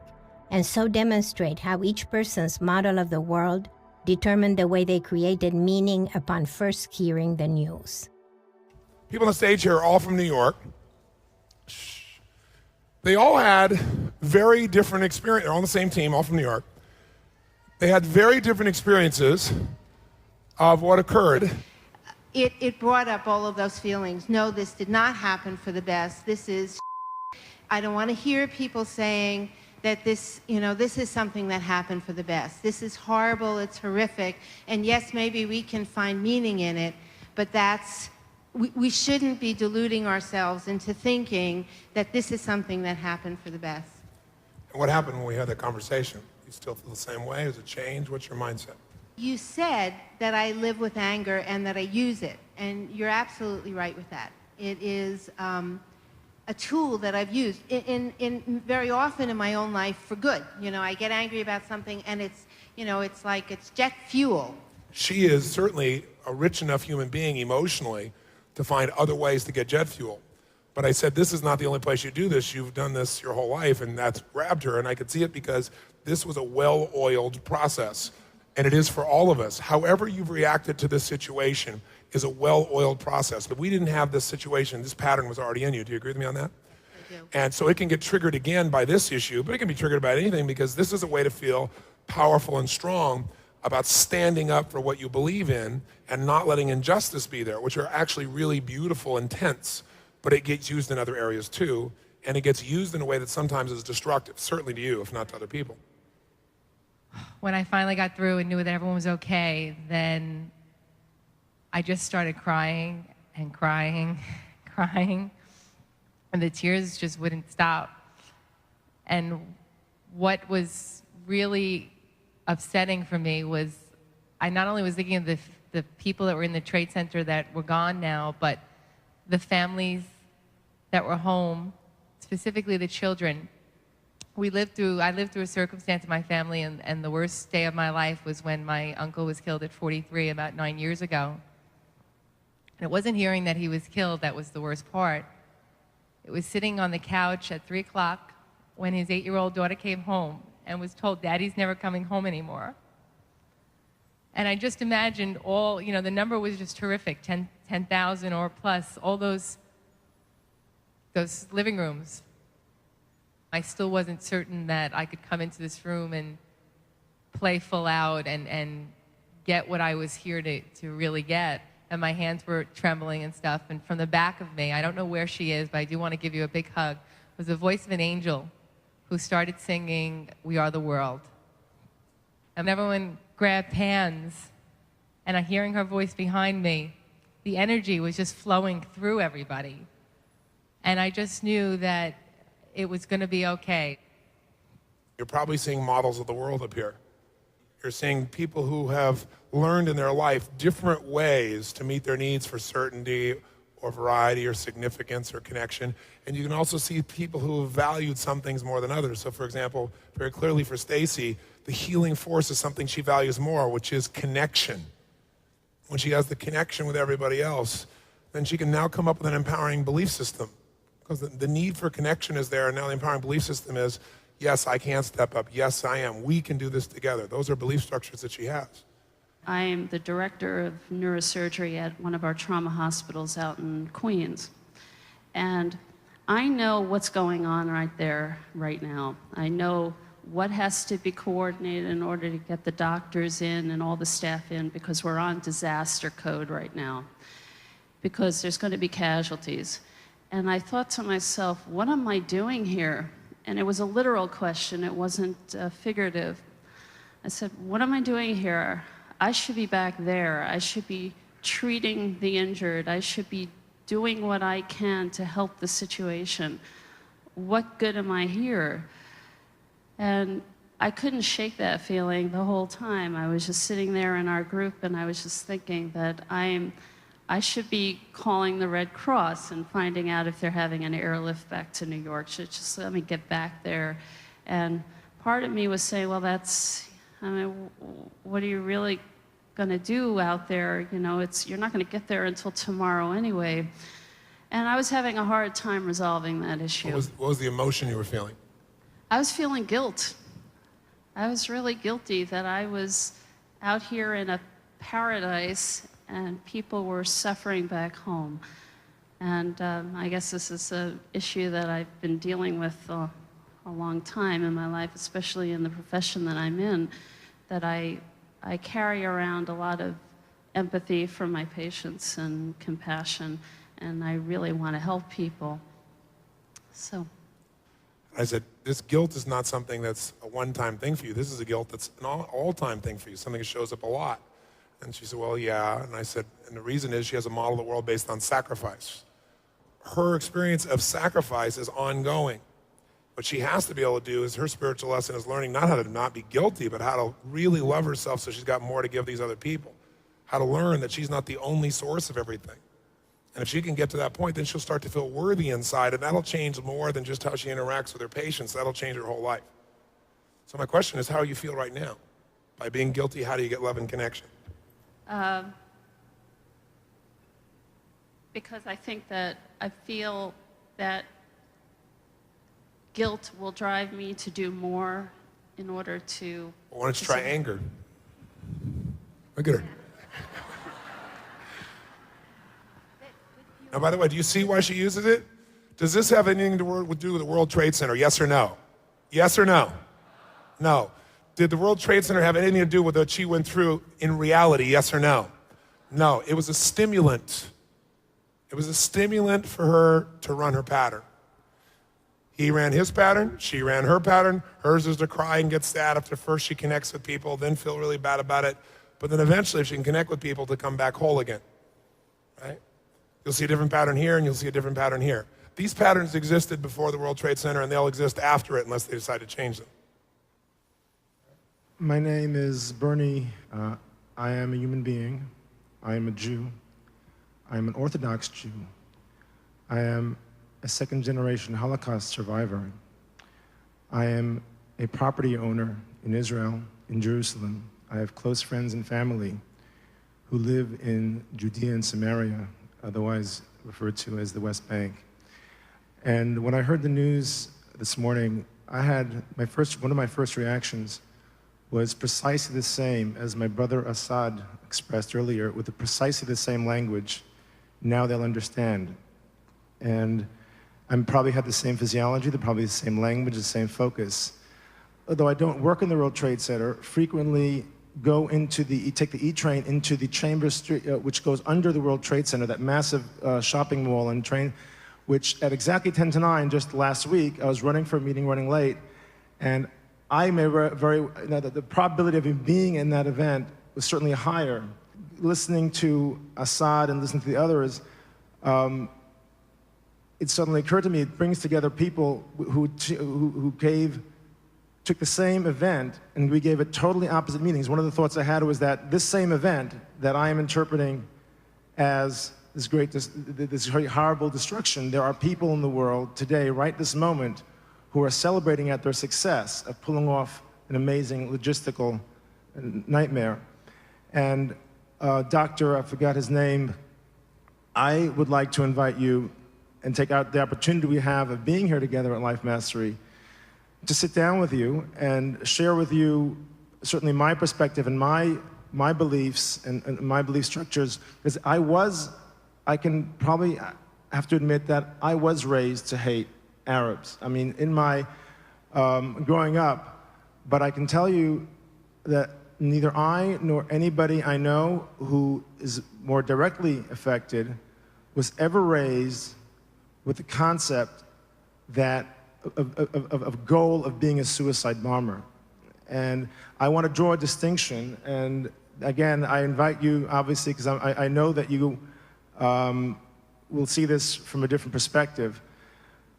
and so demonstrate how each person's model of the world determined the way they created meaning upon first hearing the news. People on the stage here are all from New York. They all had very different experiences. They're all on the same team, all from New York. They had very different experiences of what occurred. It brought up all of those feelings. No, this did not happen for the best. This is I don't want to hear people saying that this, this is something that happened for the best. This is horrible, it's horrific, and yes, maybe we can find meaning in it, but we shouldn't be deluding ourselves into thinking that this is something that happened for the best. And what happened when we had that conversation? You still feel the same way? Has it changed? What's your mindset? You said that I live with anger and that I use it, and you're absolutely right with that. It is a tool that I've used in very often in my own life for good. I get angry about something, and it's like it's jet fuel. She is certainly a rich enough human being emotionally to find other ways to get jet fuel. But I said, this is not the only place you do this. You've done this your whole life, and that's grabbed her. And I could see it because this was a well-oiled process. And it is for all of us. However you've reacted to this situation is a well-oiled process. If we didn't have this situation, this pattern was already in you. Do you agree with me on that? I do. And so it can get triggered again by this issue, but it can be triggered by anything, because this is a way to feel powerful and strong about standing up for what you believe in and not letting injustice be there, which are actually really beautiful and tense, but it gets used in other areas too, and it gets used in a way that sometimes is destructive, certainly to you, if not to other people. When I finally got through and knew that everyone was okay, then I just started crying and crying, crying, and the tears just wouldn't stop. And what was really upsetting for me was I not only was thinking of the people that were in the Trade Center that were gone now, but the families that were home, specifically the children. I lived through a circumstance in my family, and the worst day of my life was when my uncle was killed at 43 about 9 years ago. And it wasn't hearing that he was killed that was the worst part. It was sitting on the couch at 3 o'clock when his 8-year-old daughter came home and was told, "Daddy's never coming home anymore." And I just imagined the number was just horrific, 10,000 or plus, all those living rooms. I still wasn't certain that I could come into this room and play full out and get what I was here to really get. And my hands were trembling and stuff. And from the back of me, I don't know where she is, but I do want to give you a big hug, was the voice of an angel who started singing, "We Are the World." And everyone grabbed hands, and hearing her voice behind me, the energy was just flowing through everybody. And I just knew that it was going to be okay. You're probably seeing models of the world up here. You're seeing people who have learned in their life different ways to meet their needs for certainty or variety or significance or connection. And you can also see people who have valued some things more than others. So for example, very clearly for Stacy, the healing force is something she values more, which is connection. When she has the connection with everybody else, then she can now come up with an empowering belief system. Because the need for connection is there, and now the empowering belief system is, yes, I can step up. Yes, I am. We can do this together. Those are belief structures that she has. I am the director of neurosurgery at one of our trauma hospitals out in Queens. And I know what's going on right there, right now. I know what has to be coordinated in order to get the doctors in and all the staff in, because we're on disaster code right now, because there's going to be casualties. And I thought to myself, what am I doing here? And it was a literal question, it wasn't figurative. I said, what am I doing here? I should be back there. I should be treating the injured. I should be doing what I can to help the situation. What good am I here? And I couldn't shake that feeling the whole time. I was just sitting there in our group, and I was just thinking that I should be calling the Red Cross and finding out if they're having an airlift back to New York. Just let me get back there. And part of me was saying, well, what are you really going to do out there? You're not going to get there until tomorrow anyway. And I was having a hard time resolving that issue. What was the emotion you were feeling? I was feeling guilt. I was really guilty that I was out here in a paradise and people were suffering back home. And I guess this is an issue that I've been dealing with a long time in my life, especially in the profession that I'm in, that I carry around a lot of empathy for my patients and compassion, and I really want to help people. So. I said, this guilt is not something that's a one-time thing for you. This is a guilt that's an all-time thing for you, something that shows up a lot. And she said, well, yeah. And I said, and the reason is she has a model of the world based on sacrifice. Her experience of sacrifice is ongoing. What she has to be able to do is her spiritual lesson is learning not how to not be guilty, but how to really love herself so she's got more to give these other people. How to learn that she's not the only source of everything. And if she can get to that point, then she'll start to feel worthy inside, and that'll change more than just how she interacts with her patients. That'll change her whole life. So my question is, how do you feel right now? By being guilty, how do you get love and connection? Because I feel that guilt will drive me to do more in order to... Well, why don't you try anger? Look at her. Now, by the way, do you see why she uses it? Does this have anything to do with the World Trade Center? Yes or no? Yes or no? No. Did the World Trade Center have anything to do with what she went through in reality? Yes or no? No. It was a stimulant. It was a stimulant for her to run her pattern. He ran his pattern, she ran her pattern. Hers is to cry and get sad after first she connects with people, then feel really bad about it. But then eventually, if she can connect with people, to come back whole again, right? You'll see a different pattern here, and you'll see a different pattern here. These patterns existed before the World Trade Center, and they'll exist after it unless they decide to change them. My name is Bernie. I am a human being. I am a Jew. I am an Orthodox Jew. I am a second-generation Holocaust survivor. I am a property owner in Israel, in Jerusalem. I have close friends and family who live in Judea and Samaria, otherwise referred to as the West Bank. And when I heard the news this morning, one of my first reactions was precisely the same as my brother Assad expressed earlier, with precisely the same language. Now they'll understand. And I probably had the same physiology, probably the same language, the same focus. Although I don't work in the World Trade Center, frequently take the E train into the Chambers Street, which goes under the World Trade Center, that massive shopping mall and train, which at exactly 10 to 9, just last week, I was running for a meeting, running late, and the probability of being in that event was certainly higher. Listening to Assad and listening to the others, it suddenly occurred to me, it brings together people who took the same event, and we gave it totally opposite meanings. One of the thoughts I had was that this same event that I am interpreting as this horrible destruction, there are people in the world today, right this moment, who are celebrating at their success of pulling off an amazing logistical nightmare. And Doctor, I forgot his name, I would like to invite you and take out the opportunity we have of being here together at Life Mastery to sit down with you and share with you certainly my perspective and my beliefs and my belief structures, because I can probably have to admit that I was raised to hate Arabs. I mean, in my growing up, but I can tell you that neither I nor anybody I know who is more directly affected was ever raised with the concept that of goal of being a suicide bomber. And I want to draw a distinction, and again, I invite you, obviously, because I know that you will see this from a different perspective,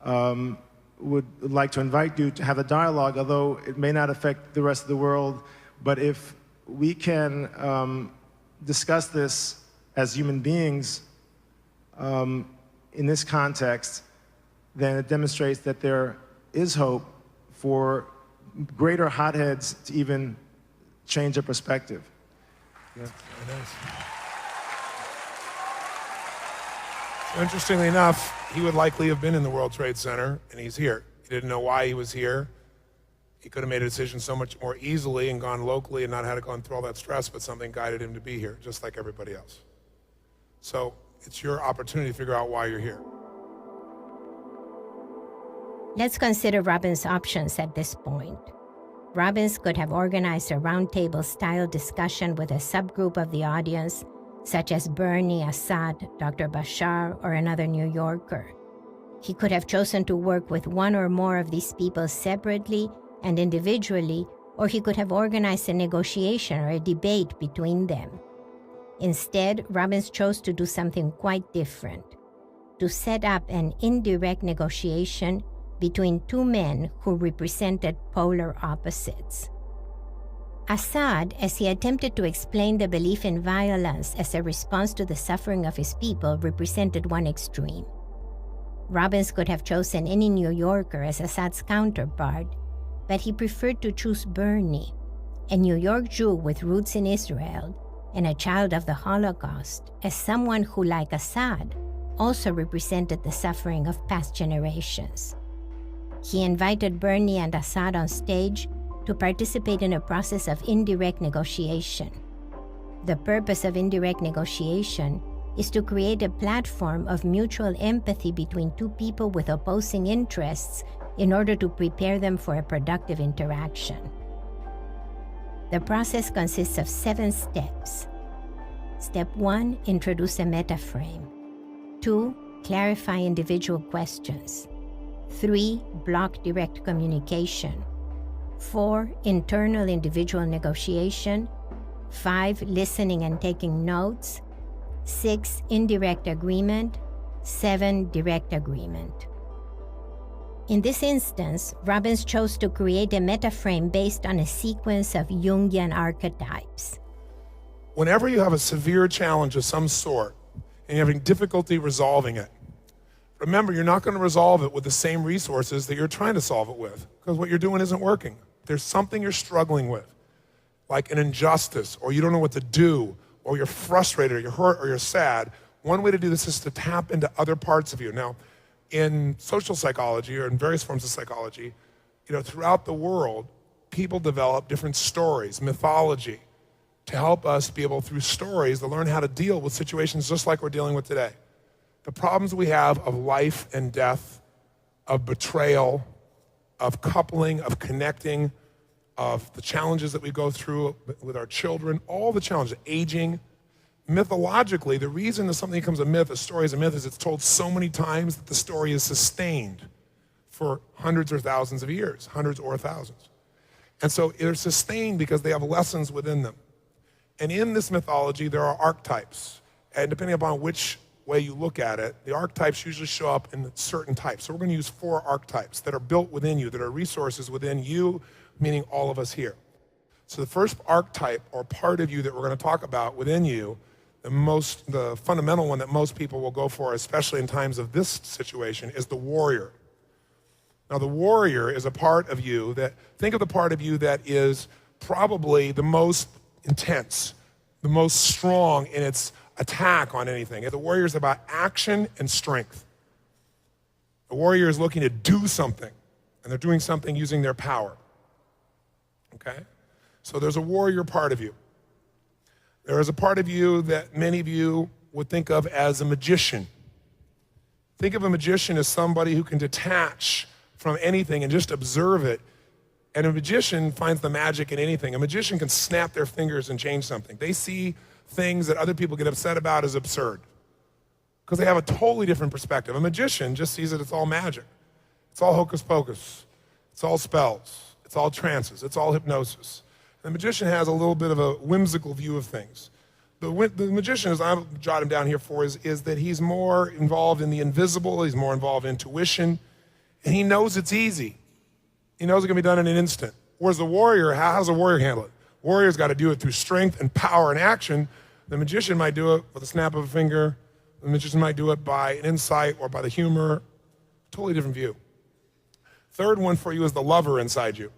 would like to invite you to have a dialogue, although it may not affect the rest of the world, but if we can discuss this as human beings in this context, then it demonstrates that there is hope for greater hotheads to even change their perspective. Yeah. Very nice. So interestingly enough, he would likely have been in the World Trade Center, and he's here. He didn't know why he was here. He could have made a decision so much more easily and gone locally and not had to go through all that stress, but something guided him to be here, just like everybody else. So it's your opportunity to figure out why you're here. Let's consider Robbins' options at this point. Robbins could have organized a roundtable-style discussion with a subgroup of the audience, such as Bernie, Assad, Dr. Bashar, or another New Yorker. He could have chosen to work with one or more of these people separately and individually, or he could have organized a negotiation or a debate between them. Instead, Robbins chose to do something quite different, to set up an indirect negotiation between two men who represented polar opposites. Assad, as he attempted to explain the belief in violence as a response to the suffering of his people, represented one extreme. Robbins could have chosen any New Yorker as Assad's counterpart, but he preferred to choose Bernie, a New York Jew with roots in Israel and a child of the Holocaust, as someone who, like Assad, also represented the suffering of past generations. He invited Bernie and Assad on stage to participate in a process of indirect negotiation. The purpose of indirect negotiation is to create a platform of mutual empathy between two people with opposing interests in order to prepare them for a productive interaction. The process consists of 7 steps. Step 1, introduce a metaframe. 2, clarify individual questions. 3, block direct communication. 4, internal individual negotiation. 5, listening and taking notes. 6, indirect agreement. 7, direct agreement. In this instance, Robbins chose to create a metaframe based on a sequence of Jungian archetypes. Whenever you have a severe challenge of some sort and you're having difficulty resolving it, remember, you're not going to resolve it with the same resources that you're trying to solve it with, because what you're doing isn't working. There's something you're struggling with, like an injustice, or you don't know what to do, or you're frustrated, or you're hurt, or you're sad. One way to do this is to tap into other parts of you. Now, in social psychology, or in various forms of psychology, throughout the world, people develop different stories, mythology, to help us be able, through stories, to learn how to deal with situations just like we're dealing with today. The problems we have of life and death, of betrayal, of coupling, of connecting, of the challenges that we go through with our children, all the challenges, aging. Mythologically, the reason that something becomes a myth, a story is a myth, is it's told so many times that the story is sustained for hundreds or thousands of years, hundreds or thousands. And so they're sustained because they have lessons within them. And in this mythology, there are archetypes. And depending upon which way you look at it, the archetypes usually show up in certain types. So we're going to use 4 archetypes that are built within you, that are resources within you, meaning all of us here. So the first archetype or part of you that we're going to talk about within you, the fundamental one that most people will go for, especially in times of this situation, is the warrior. Now, the warrior is a part of you that, think of the part of you that is probably the most intense, the most strong in its attack on anything. The warrior is about action and strength. The warrior is looking to do something, and they're doing something using their power. Okay? So there's a warrior part of you. There is a part of you that many of you would think of as a magician. Think of a magician as somebody who can detach from anything and just observe it. And a magician finds the magic in anything. A magician can snap their fingers and change something. They see things that other people get upset about as absurd because they have a totally different perspective. A magician just sees that it's all magic. It's all hocus pocus. It's all spells. It's all trances. It's all hypnosis. The magician has a little bit of a whimsical view of things. The magician, as I've jotted him down here for, is that he's more involved in the invisible, he's more involved in intuition, and he knows it's easy. He knows it can be done in an instant. Whereas the warrior, how does the warrior handle it? Warrior's got to do it through strength and power and action. The magician might do it with a snap of a finger. The magician might do it by an insight or by the humor. Totally different view. Third one for you is the lover inside you.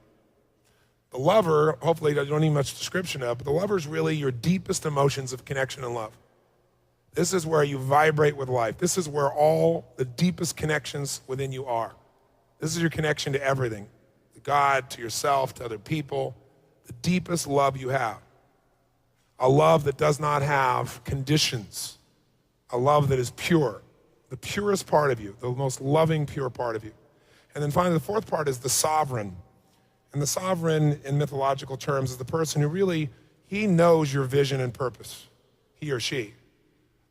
The lover, hopefully you don't need much description of, but the lover is really your deepest emotions of connection and love. This is where you vibrate with life. This is where all the deepest connections within you are. This is your connection to everything, to God, to yourself, to other people, the deepest love you have. A love that does not have conditions. A love that is pure, the purest part of you, the most loving, pure part of you. And then finally, the fourth part is the sovereign. And the sovereign, in mythological terms, is the person who really, he knows your vision and purpose, he or she.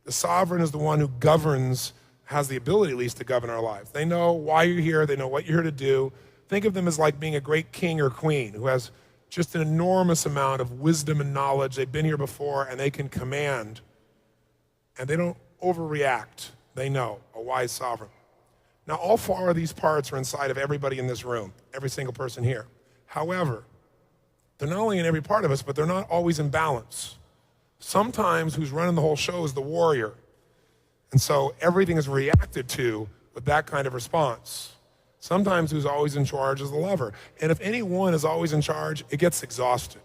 The sovereign is the one who governs has the ability at least to govern our lives. They know why you're here, they know what you're here to do. Think of them as like being a great king or queen who has just an enormous amount of wisdom and knowledge. They've been here before and they can command, and they don't overreact. They know, a wise sovereign. Now, all four of these parts are inside of everybody in this room, every single person here. However, they're not only in every part of us, but they're not always in balance. Sometimes who's running the whole show is the warrior. And so everything is reacted to with that kind of response. Sometimes who's always in charge is the lover. And if any one is always in charge, it gets exhausted.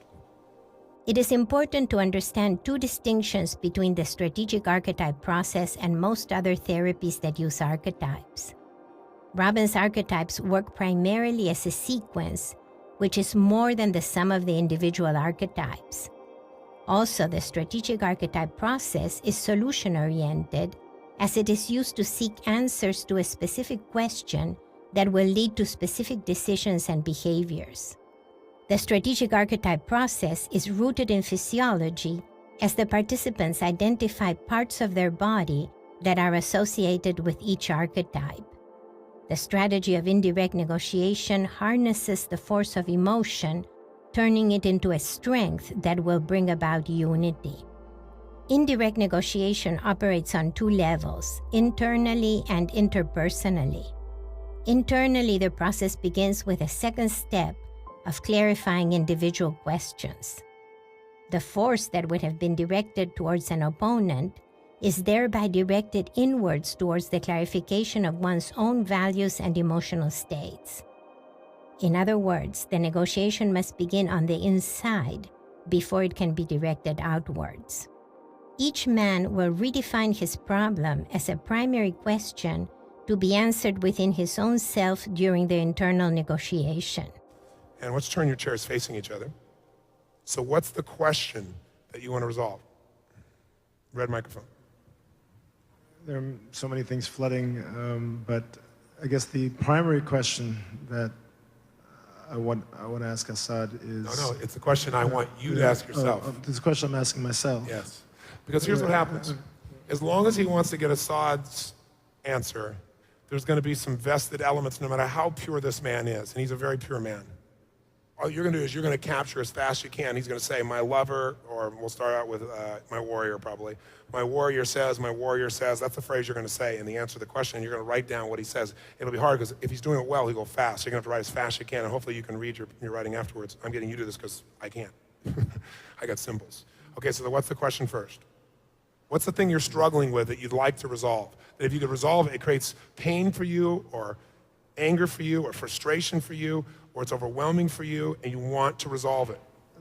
It is important to understand two distinctions between the strategic archetype process and most other therapies that use archetypes. Robbins' archetypes work primarily as a sequence, which is more than the sum of the individual archetypes. Also, the strategic archetype process is solution-oriented, as it is used to seek answers to a specific question that will lead to specific decisions and behaviors. The strategic archetype process is rooted in physiology, as the participants identify parts of their body that are associated with each archetype. The strategy of indirect negotiation harnesses the force of emotion, turning it into a strength that will bring about unity. Indirect negotiation operates on two levels, internally and interpersonally. Internally, the process begins with a second step of clarifying individual questions. The force that would have been directed towards an opponent is thereby directed inwards towards the clarification of one's own values and emotional states. In other words, the negotiation must begin on the inside before it can be directed outwards. Each man will redefine his problem as a primary question to be answered within his own self during the internal negotiation. And let's turn your chairs facing each other. So what's the question that you want to resolve? Red microphone. There are so many things flooding, but I guess the primary question that I want to ask Assad is... No, it's the question I want you to ask yourself. This question I'm asking myself. Yes. Because here's what happens. As long as he wants to get Assad's answer, there's going to be some vested elements no matter how pure this man is, and he's a very pure man. All you're going to do is you're going to capture as fast as you can. He's going to say, my lover, or we'll start out with my warrior probably. My warrior says, that's the phrase you're going to say in the answer to the question, and you're going to write down what he says. It'll be hard because if he's doing it well, he'll go fast. You're going to have to write as fast as you can, and hopefully you can read your writing afterwards. I'm getting you to this because I can't. I got symbols. Okay, so what's the question first? What's the thing you're struggling with that you'd like to resolve? That if you could resolve it, it creates pain for you, or anger for you, or frustration for you, or it's overwhelming for you, and you want to resolve it.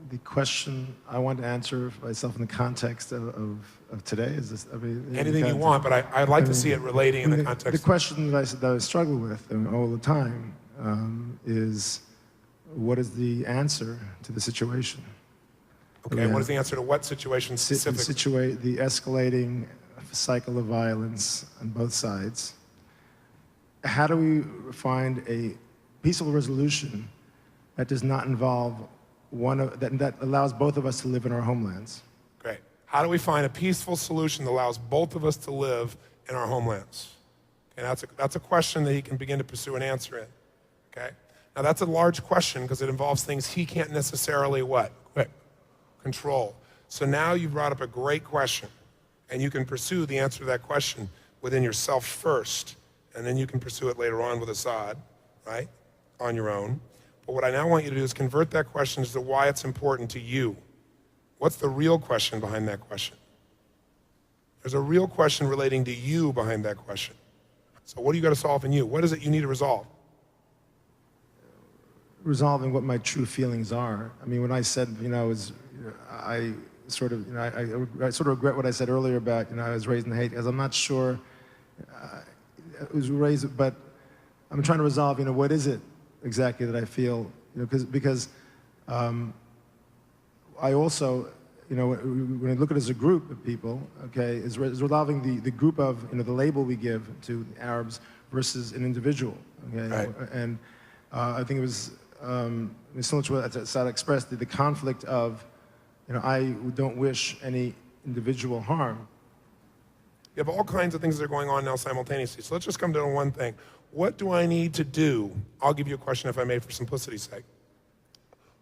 The question I want to answer myself in the context of today is this. Anything you want, but I'd like to see it relating in the context. The question that I struggle with all the time is, what is the answer to the situation? Okay, what is the answer to what situation specifically? The escalating cycle of violence on both sides. How do we find a peaceful resolution that does not involve that allows both of us to live in our homelands? Great. How do we find a peaceful solution that allows both of us to live in our homelands? Okay, that's a question that he can begin to pursue an answer in. Okay. Now that's a large question because it involves things he can't necessarily what? Control. So now you brought up a great question, and you can pursue the answer to that question within yourself first, and then you can pursue it later on with Assad, right, on your own. But what I now want you to do is convert that question as to why it's important to you. What's the real question behind that question? There's a real question relating to you behind that question. So what do you got to solve in you? What is it you need to resolve? Resolving what my true feelings are. I mean, when I said, I sort of regret what I said earlier about, I was raised in hate, because I'm not sure it was raised, but I'm trying to resolve, what is it exactly that I feel, because I also, when I look at it as a group of people, okay, is resolving the group of, the label we give to Arabs versus an individual, okay? Right. And I think it was similar to what Assad expressed, the conflict of, I don't wish any individual harm. You have all kinds of things that are going on now simultaneously. So let's just come down to one thing. What do I need to do? I'll give you a question if I may for simplicity's sake.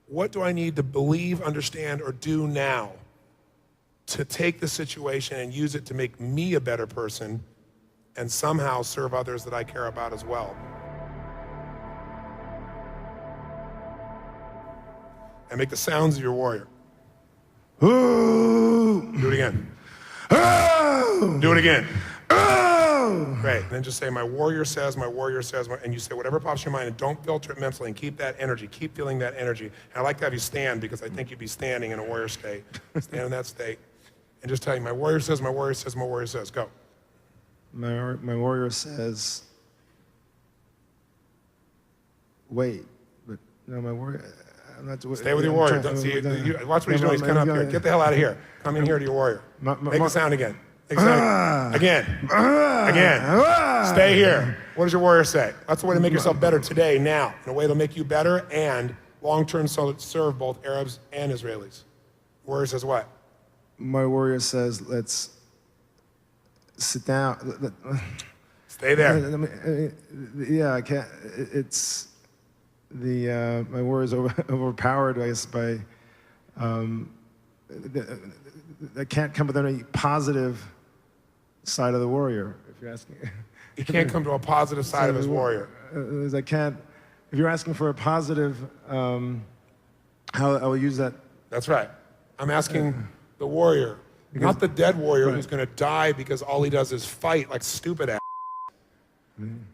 What do I need to believe, understand, or do now to take the situation and use it to make me a better person and somehow serve others that I care about as well? And make the sounds of your warrior. Ooh. Do it again. Oh. Do it again. Oh. Great. And then just say, my warrior says, and you say whatever pops in your mind, and don't filter it mentally, and keep that energy. Keep feeling that energy. And I like to have you stand, because I think you'd be standing in a warrior state. Stand in that state. And just tell you, my warrior says, my warrior says, my warrior says. Go. My warrior says, wait, but no, my warrior, I'm not doing. Stay with your warrior. Watch what he's doing. He's coming up here. Get the hell out of here. Come in here to your warrior. Make the sound again. Make the sound again. Again. Stay here. What does your warrior say? That's the way to make yourself better today, now, in a way that'll make you better and long-term serve both Arabs and Israelis. Warrior says what? My warrior says, let's sit down. Stay there. Yeah, I can't. It's my warrior is overpowered, I guess, by. I can't come with any positive side of the warrior, if you're asking. He can't come to a positive side of his warrior. I can't. If you're asking for a positive, how I will use that. That's right. I'm asking the warrior, not the dead warrior who's going to die because all he does is fight like stupid ass.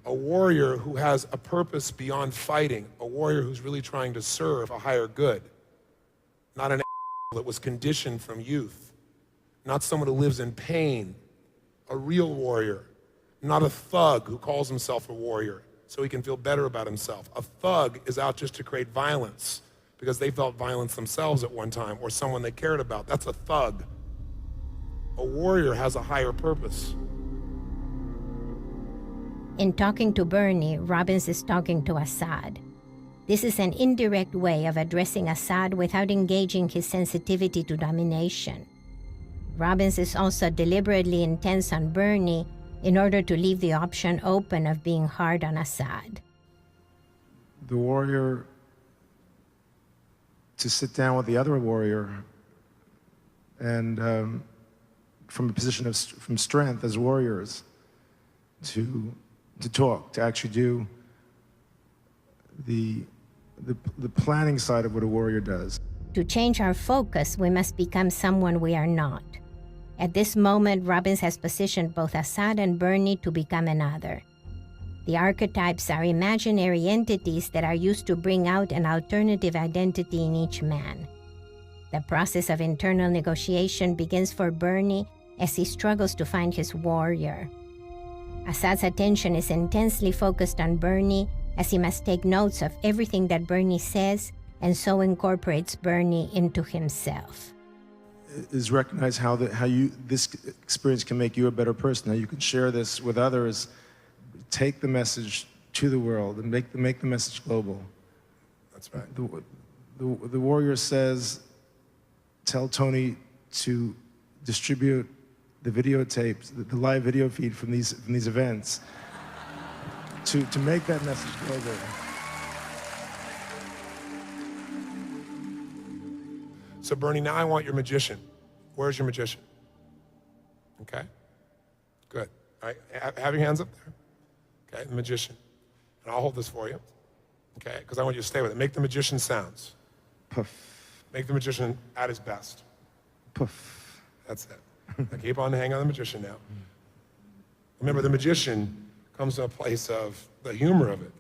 A warrior who has a purpose beyond fighting, a warrior who's really trying to serve a higher good, not an that was conditioned from youth, not someone who lives in pain, a real warrior, not a thug who calls himself a warrior so he can feel better about himself. A thug is out just to create violence because they felt violence themselves at one time or someone they cared about. That's a thug. A warrior has a higher purpose. In talking to Bernie, Robbins is talking to Assad. This is an indirect way of addressing Assad without engaging his sensitivity to domination. Robbins is also deliberately intense on Bernie in order to leave the option open of being hard on Assad. The warrior to sit down with the other warrior and from a position of from strength as warriors to talk, to actually do the planning side of what a warrior does. To change our focus, we must become someone we are not. At this moment, Robbins has positioned both Assad and Bernie to become another. The archetypes are imaginary entities that are used to bring out an alternative identity in each man. The process of internal negotiation begins for Bernie as he struggles to find his warrior. Assad's attention is intensely focused on Bernie as he must take notes of everything that Bernie says and so incorporates Bernie into himself. Is recognize how this experience can make you a better person, how you can share this with others, take the message to the world and make the message global. That's right. The warrior says, tell Tony to distribute the videotapes, the live video feed from these events, to make that message global. So Bernie, now I want your magician. Where's your magician? Okay, good. All right, have your hands up there. Okay, the magician. And I'll hold this for you, okay, because I want you to stay with it. Make the magician sounds. Puff. Make the magician at his best. Puff. That's it. Now keep on hanging on the magician now. Remember, the magician comes to a place of the humor of it.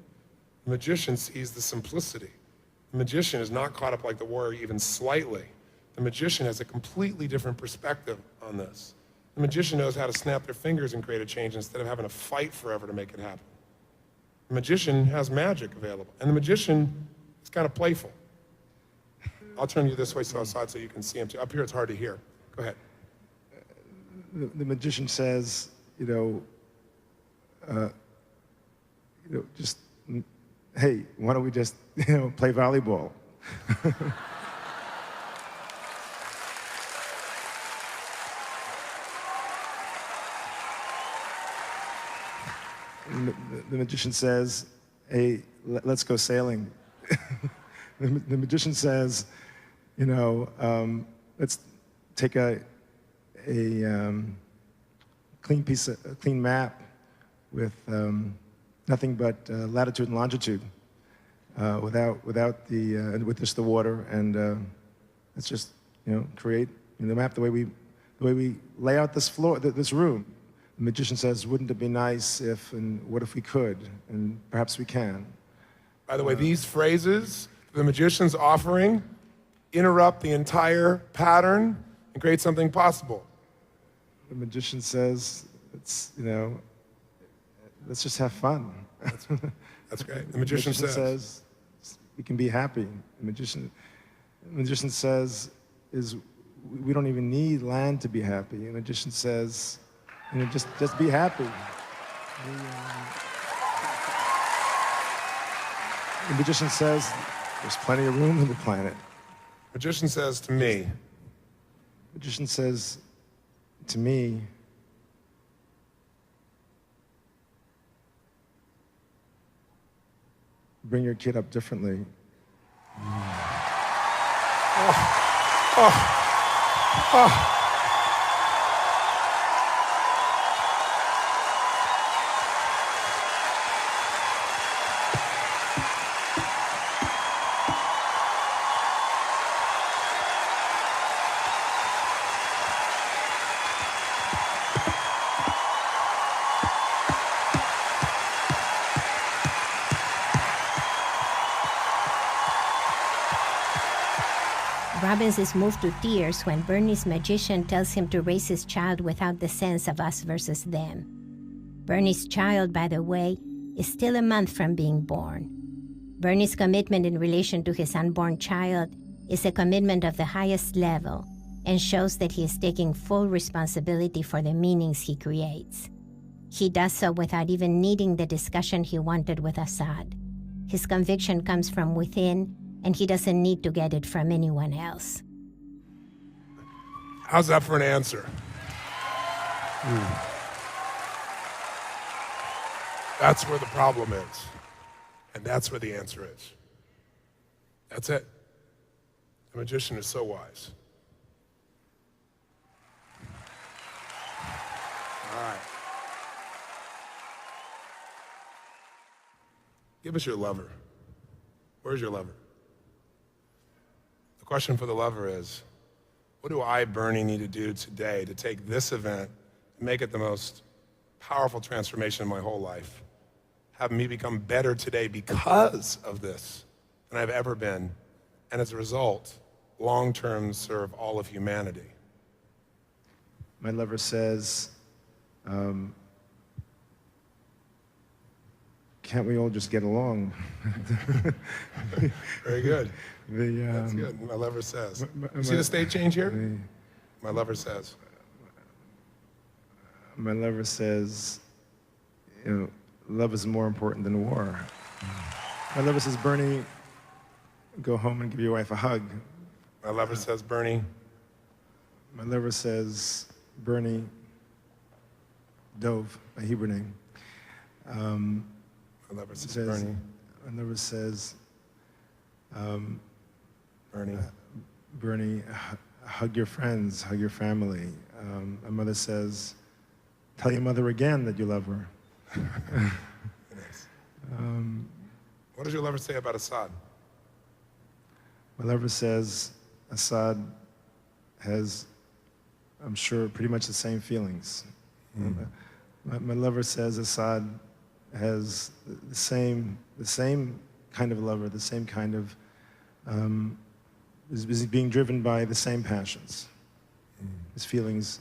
The magician sees the simplicity. The magician is not caught up like the warrior even slightly. The magician has a completely different perspective on this. The magician knows how to snap their fingers and create a change instead of having to fight forever to make it happen. The magician has magic available, and the magician is kind of playful. I'll turn you this way so outside so you can see him too. Up here it's hard to hear. Go ahead. The magician says, just, hey, why don't we just, play volleyball? And the magician says, hey, let's go sailing. The magician says, you know, let's take a clean map with nothing but latitude and longitude, with just the water, and let's just, you know, create the map the way we lay out this room. The magician says, wouldn't it be nice if, and what if we could, and perhaps we can. By the way, these phrases the magician's offering interrupt the entire pattern and create something possible. The magician says, it's, you know, let's just have fun. That's great. The magician says we can be happy. The magician says we don't even need land to be happy. The magician says, you know, just be happy. The magician says there's plenty of room on the planet. Magician says to me. Magician says to me, bring your kid up differently. Robbins is moved to tears when Bernie's magician tells him to raise his child without the sense of us versus them. Bernie's child, by the way, is still a month from being born. Bernie's commitment in relation to his unborn child is a commitment of the highest level and shows that he is taking full responsibility for the meanings he creates. He does so without even needing the discussion he wanted with Assad. His conviction comes from within, and he doesn't need to get it from anyone else. How's that for an answer? That's where the problem is. And that's where the answer is. That's it. The magician is so wise. All right. Give us your lover. Where's your lover? The question for the lover is, what do I, Bernie, need to do today to take this event and make it the most powerful transformation in my whole life? Have me become better today because of this than I've ever been, and as a result, long-term serve all of humanity. My lover says, can't we all just get along? Very good. That's good. My lover says. You see the state change here? My lover says. My lover says, you know, love is more important than war. My lover says, Bernie, go home and give your wife a hug. My lover says, Bernie. My lover says, Bernie, Dove, a Hebrew name. My lover says, Bernie. My lover says, Bernie. Bernie, hug your friends, hug your family. My mother says, tell your mother again that you love her. Nice. What does your lover say about Assad? My lover says Assad has, I'm sure, pretty much the same feelings. My lover says Assad has the same kind of lover, the same kind of, is being driven by the same passions. His feelings.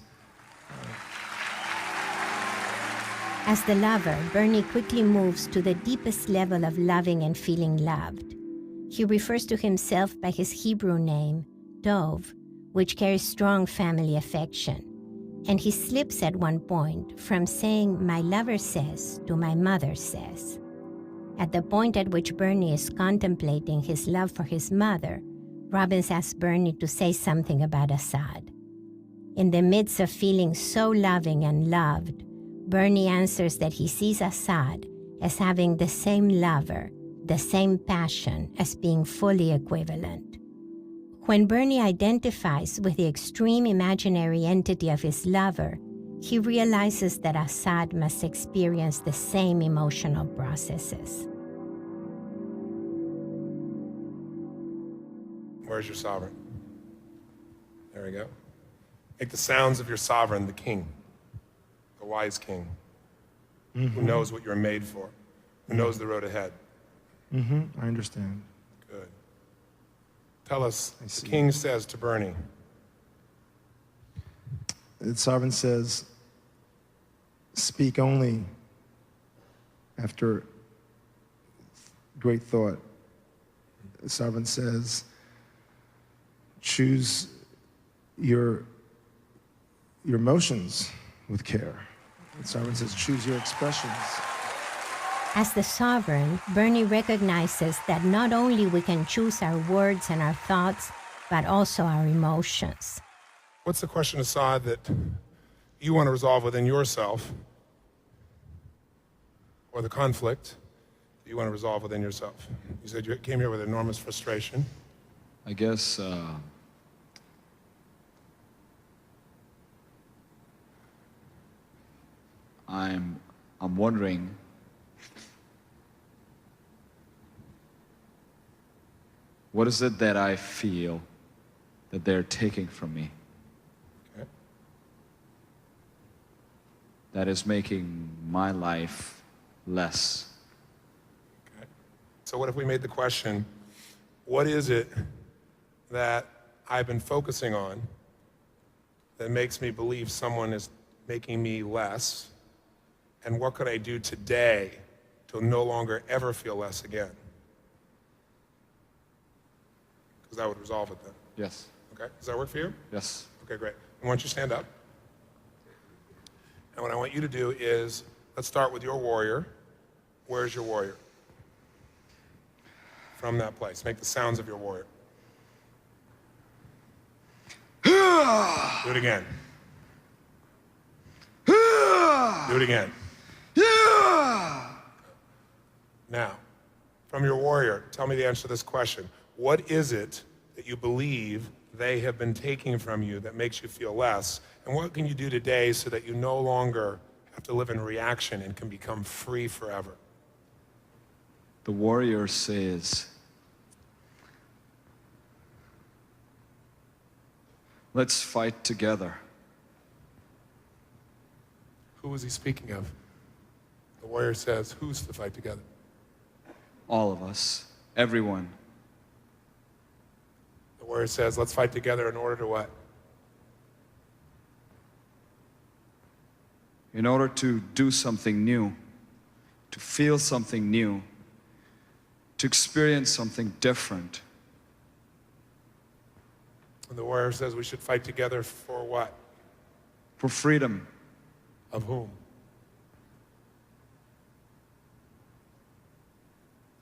As the lover, Bernie quickly moves to the deepest level of loving and feeling loved. He refers to himself by his Hebrew name, Dov, which carries strong family affection. And he slips at one point from saying, my lover says, to my mother says. At the point at which Bernie is contemplating his love for his mother, Robbins asks Bernie to say something about Assad. In the midst of feeling so loving and loved, Bernie answers that he sees Assad as having the same lover, the same passion, as being fully equivalent. When Bernie identifies with the extreme imaginary entity of his lover, he realizes that Assad must experience the same emotional processes. Where's your sovereign? There we go. Make the sounds of your sovereign the king, the wise king, who knows what you're made for, who knows the road ahead. I understand. Good. Tell us, the king says to Bernie. The sovereign says, speak only after great thought. The sovereign says, choose your emotions with care. The sovereign says, choose your expressions. As the sovereign, Bernie recognizes that not only we can choose our words and our thoughts, but also our emotions. What's the question, Assad, that you want to resolve within yourself, or the conflict that you want to resolve within yourself? You said you came here with enormous frustration. I guess I'm wondering what is it that I feel that they're taking from me? Okay. That is making my life less. Okay. So what if we made the question, what is it that I've been focusing on that makes me believe someone is making me less? And what could I do today to no longer ever feel less again? Because that would resolve it then. Yes. Okay, does that work for you? Yes. Okay, great. I want you to stand up. And what I want you to do is, let's start with your warrior. Where's your warrior? From that place. Make the sounds of your warrior. Do it again. Do it again. Now, from your warrior, tell me the answer to this question. What is it that you believe they have been taking from you that makes you feel less? And what can you do today so that you no longer have to live in reaction and can become free forever? The warrior says, let's fight together. Who is he speaking of? The warrior says, who's to fight together? All of us, everyone. The warrior says, let's fight together in order to what? In order to do something new, to feel something new, to experience something different. And the warrior says we should fight together for what? For freedom. Of whom?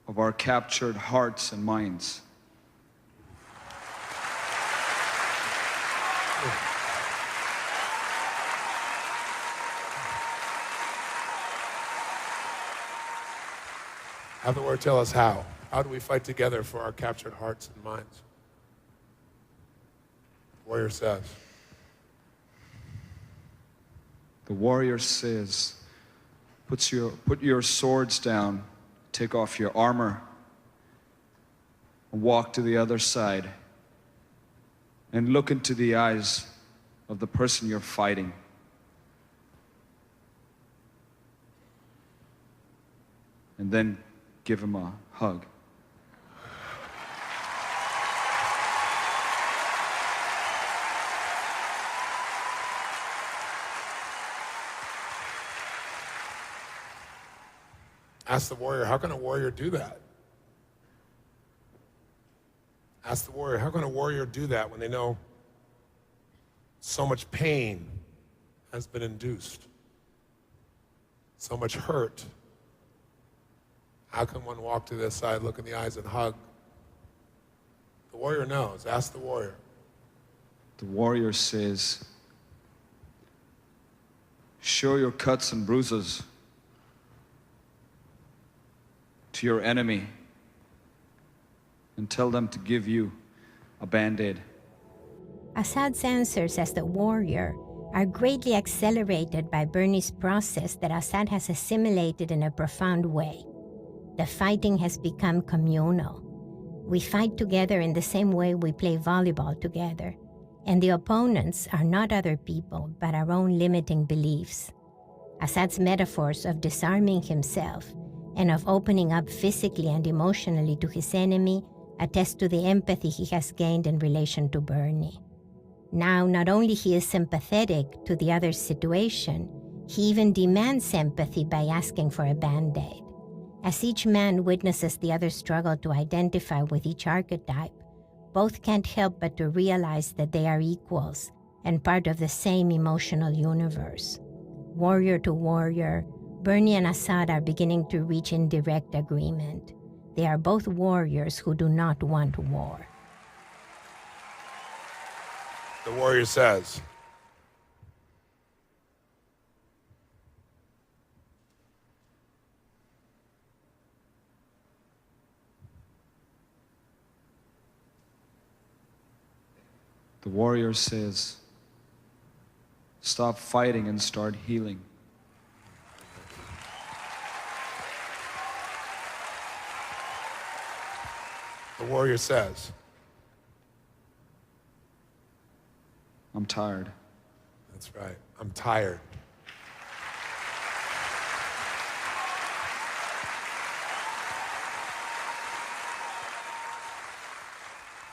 Of our captured hearts and minds. Have the word tell us how. How do we fight together for our captured hearts and minds? The warrior says. The warrior says, put your swords down, take off your armor, and walk to the other side, and look into the eyes of the person you're fighting. And then give him a hug. Ask the warrior, how can a warrior do that? Ask the warrior, how can a warrior do that when they know so much pain has been induced? So much hurt. How can one walk to this side, look in the eyes, and hug? The warrior knows. Ask the warrior. The warrior says, Show your cuts and bruises to your enemy and tell them to give you a Band-Aid. Assad's answers as the warrior are greatly accelerated by Bernie's process that Assad has assimilated in a profound way. The fighting has become communal. We fight together in the same way we play volleyball together, and the opponents are not other people but our own limiting beliefs. Assad's metaphors of disarming himself and of opening up physically and emotionally to his enemy attest to the empathy he has gained in relation to Bernie. Now, not only he is sympathetic to the other's situation, he even demands empathy by asking for a Band-Aid. As each man witnesses the other's struggle to identify with each archetype, both can't help but to realize that they are equals and part of the same emotional universe. Warrior to warrior, Bernie and Assad are beginning to reach in direct agreement. They are both warriors who do not want war. The warrior says, The warrior says, stop fighting and start healing. the warrior says, I'm tired. that's right, I'm tired.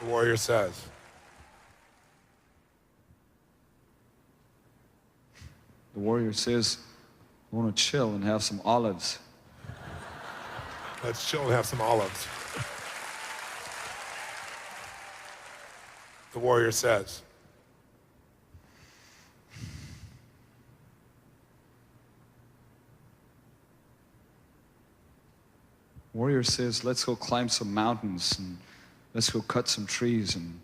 The warrior says, The warrior says, I want to chill and have some olives. let's chill and have some olives. The warrior says, Warrior says, let's go climb some mountains and let's go cut some trees and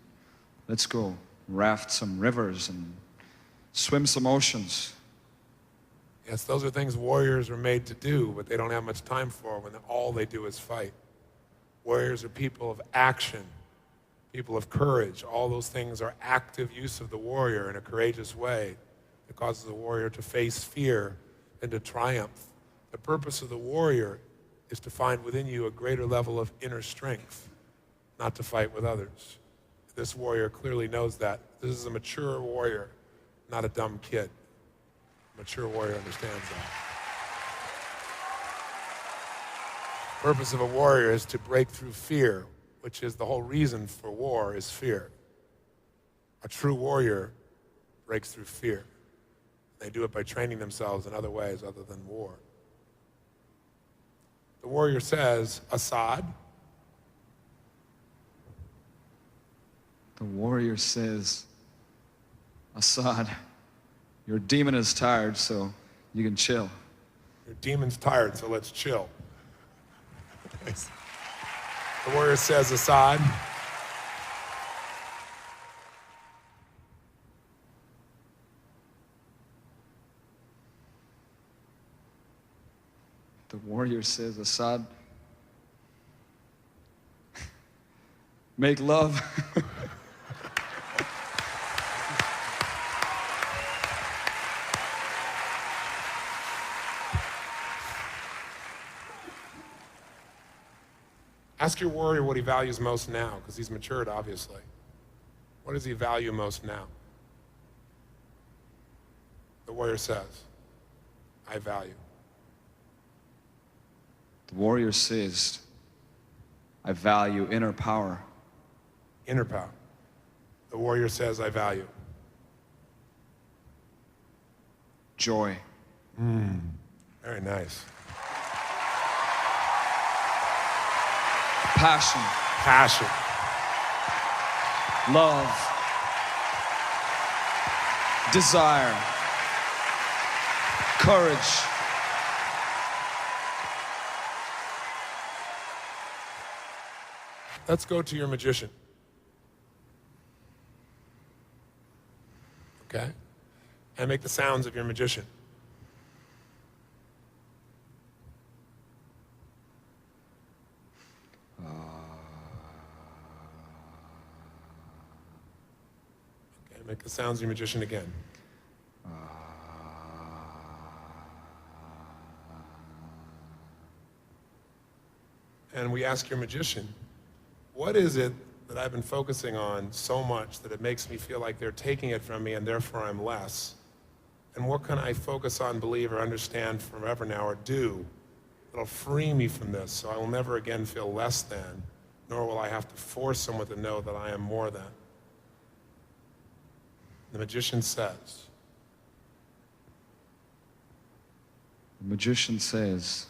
let's go raft some rivers and swim some oceans. yes, those are things warriors are made to do, but they don't have much time for when all they do is fight. Warriors are people of action, people of courage. All those things are active use of the warrior in a courageous way that causes the warrior to face fear and to triumph. The purpose of the warrior is to find within you a greater level of inner strength, not to fight with others. This warrior clearly knows that. This is a mature warrior, not a dumb kid. A mature warrior understands that. The purpose of a warrior is to break through fear, which is the whole reason for war is fear. A true warrior breaks through fear. They do it by training themselves in other ways other than war. The warrior says, Assad. The warrior says, Assad, your demon is tired, so you can chill. Your demon's tired, so let's chill. The warrior says, Assad. The warrior says, Assad, make love. Ask your warrior what he values most now, because he's matured, obviously. What does he value most now? The warrior says, I value. The warrior says, I value inner power. Inner power. The warrior says, I value. Joy. Very nice. Passion. Passion. Love. Desire. Courage. Let's go to your magician. Okay? And make the sounds of your magician. Make the sounds of your magician again. And we ask your magician, what is it that I've been focusing on so much that it makes me feel like they're taking it from me and therefore I'm less? And what can I focus on, believe, or understand forever now, or do that'll free me from this so I will never again feel less than, nor will I have to force someone to know that I am more than? The magician says. The magician says,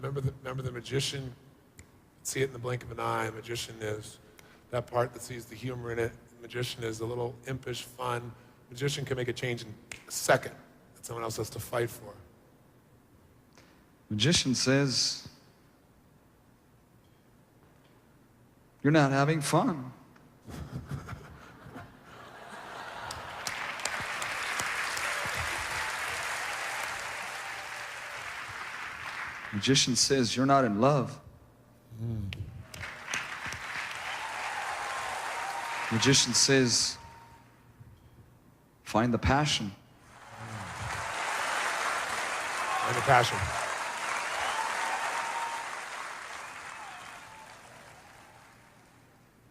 Remember the magician? See it in the blink of an eye. The magician is that part that sees the humor in it. The magician is a little impish, fun. The magician can make a change in a second that someone else has to fight for. magician says, you're not having fun. Magician says, you're not in love. Magician says, find the passion. And the passion.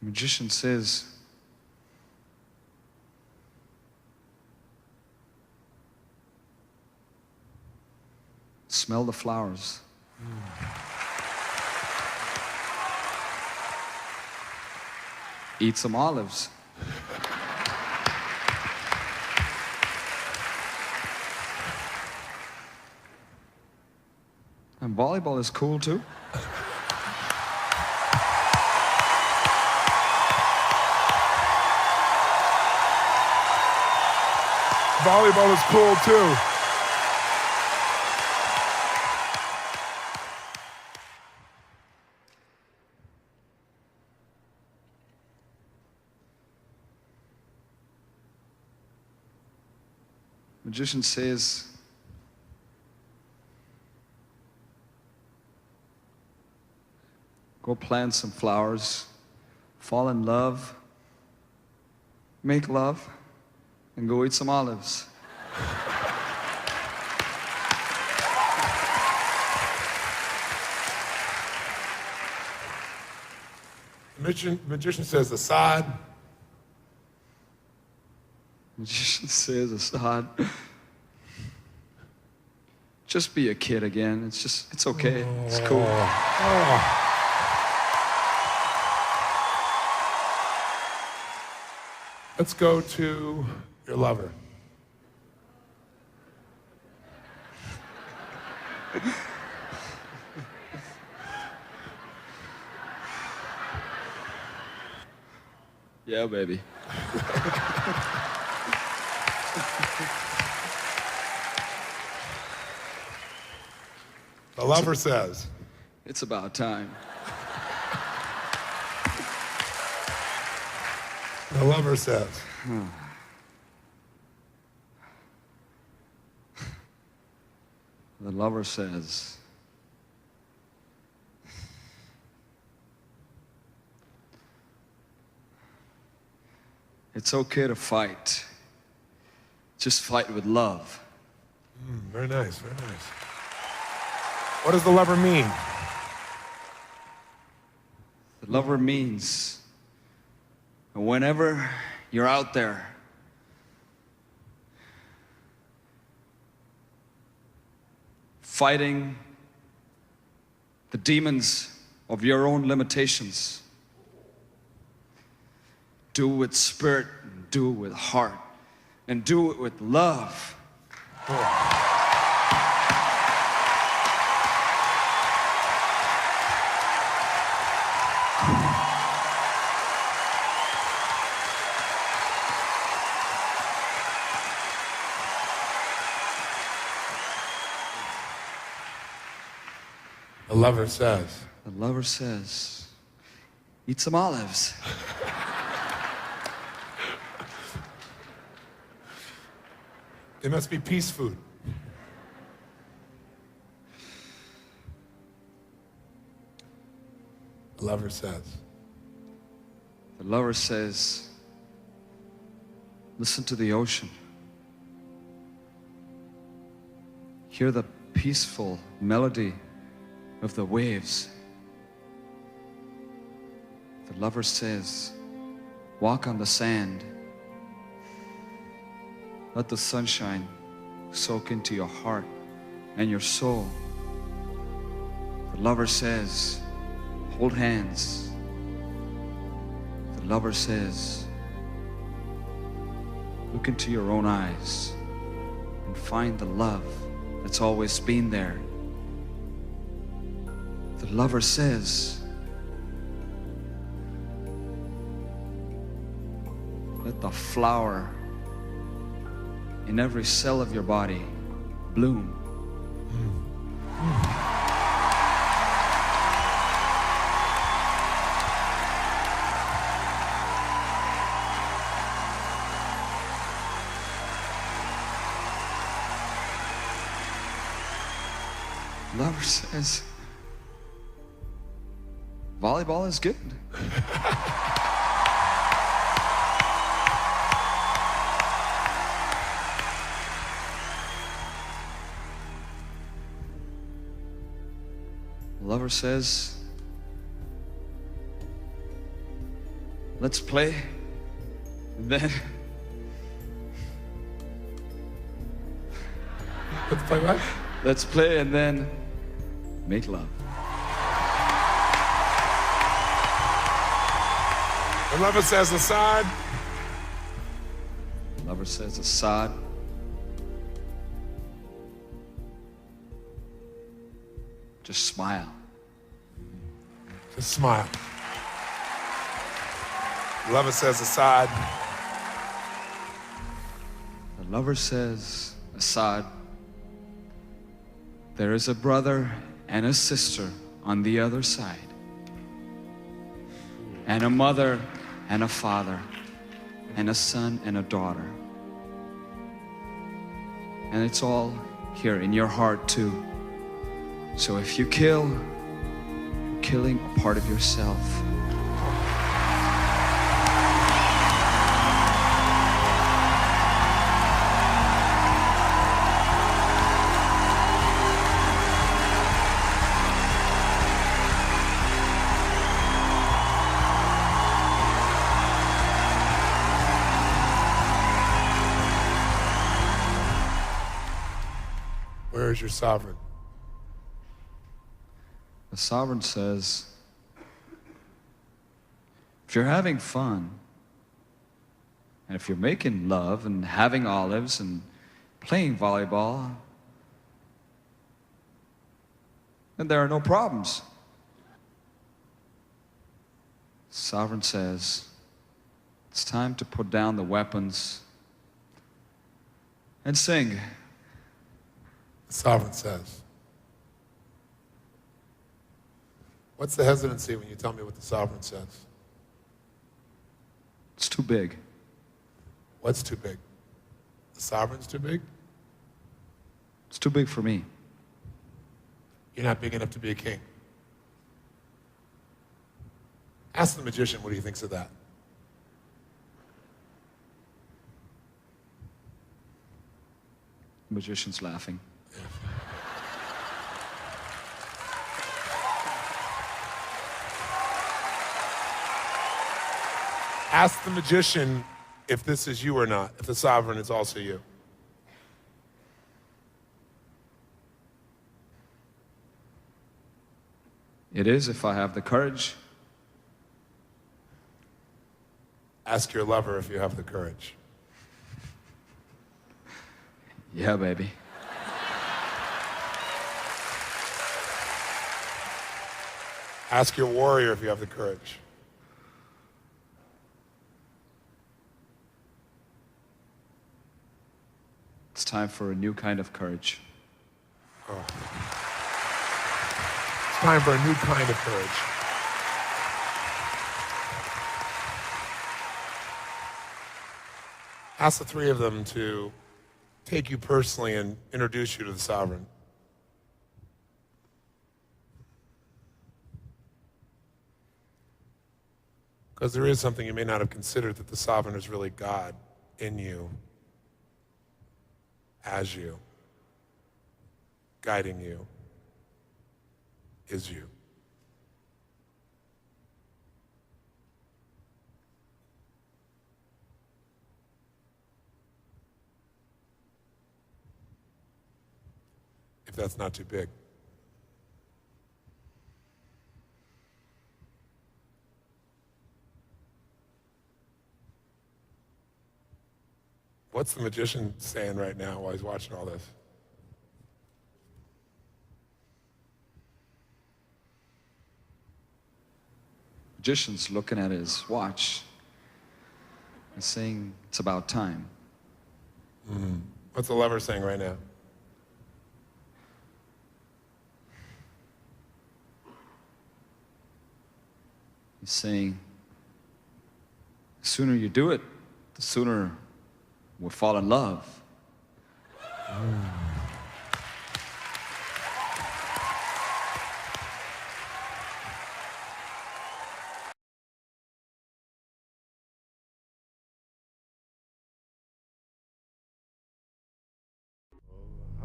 Magician says, smell the flowers. Eat some olives. And volleyball is cool too. Volleyball is cool too. Magician says, go plant some flowers, fall in love, make love, and go eat some olives. The magician says, Assad. Magician says, Assad, just be a kid again. It's okay. It's cool. Let's go to your lover. Yeah, baby. The lover says, it's about time. The lover says, the lover says, it's okay to fight. Just fight with love. Very nice, very nice. What does the lover mean? The lover means whenever you're out there fighting the demons of your own limitations, do it with spirit, do it with heart, and do it with love. The lover says. The lover says, eat some olives. They must be peace food. The lover says. The lover says, listen to the ocean. Hear the peaceful melody of the waves. The lover says, walk on the sand. Let the sunshine soak into your heart and your soul. The lover says, hold hands. The lover says, look into your own eyes and find the love that's always been there. The lover says, let the flower in every cell of your body bloom. Lover says, volleyball is good. Lover says, let's play, and then Let's play what? let's play and then make love. The lover says, Assad. Lover says, Assad. Just smile. Just smile. The lover says, Assad. The lover says, Assad, there is a brother and a sister on the other side, and a mother and a father, and a son and a daughter. And it's all here in your heart too. So if you kill, you're killing a part of yourself. Where is your sovereign? The sovereign says, if you're having fun, and if you're making love and having olives and playing volleyball, then there are no problems. Sovereign says, it's time to put down the weapons and sing. The sovereign says. What's the hesitancy when you tell me what the sovereign says? It's too big. What's too big? The sovereign's too big? It's too big for me. You're not big enough to be a king. Ask the magician what he thinks of that. The magician's laughing. Ask the magician if this is you or not, if the sovereign is also you. It is if I have the courage. Ask your lover if you have the courage. Yeah, baby. Ask your warrior if you have the courage. It's time for a new kind of courage. Oh. It's time for a new kind of courage. Ask the three of them to take you personally and introduce you to the sovereign. Because there is something you may not have considered, that the sovereign is really God in you, as you, guiding you, is you. If that's not too big. What's the magician saying right now while he's watching all this? Magician's looking at his watch and saying it's about time. What's the lover saying right now? He's saying, the sooner you do it, the sooner we'll fall in love.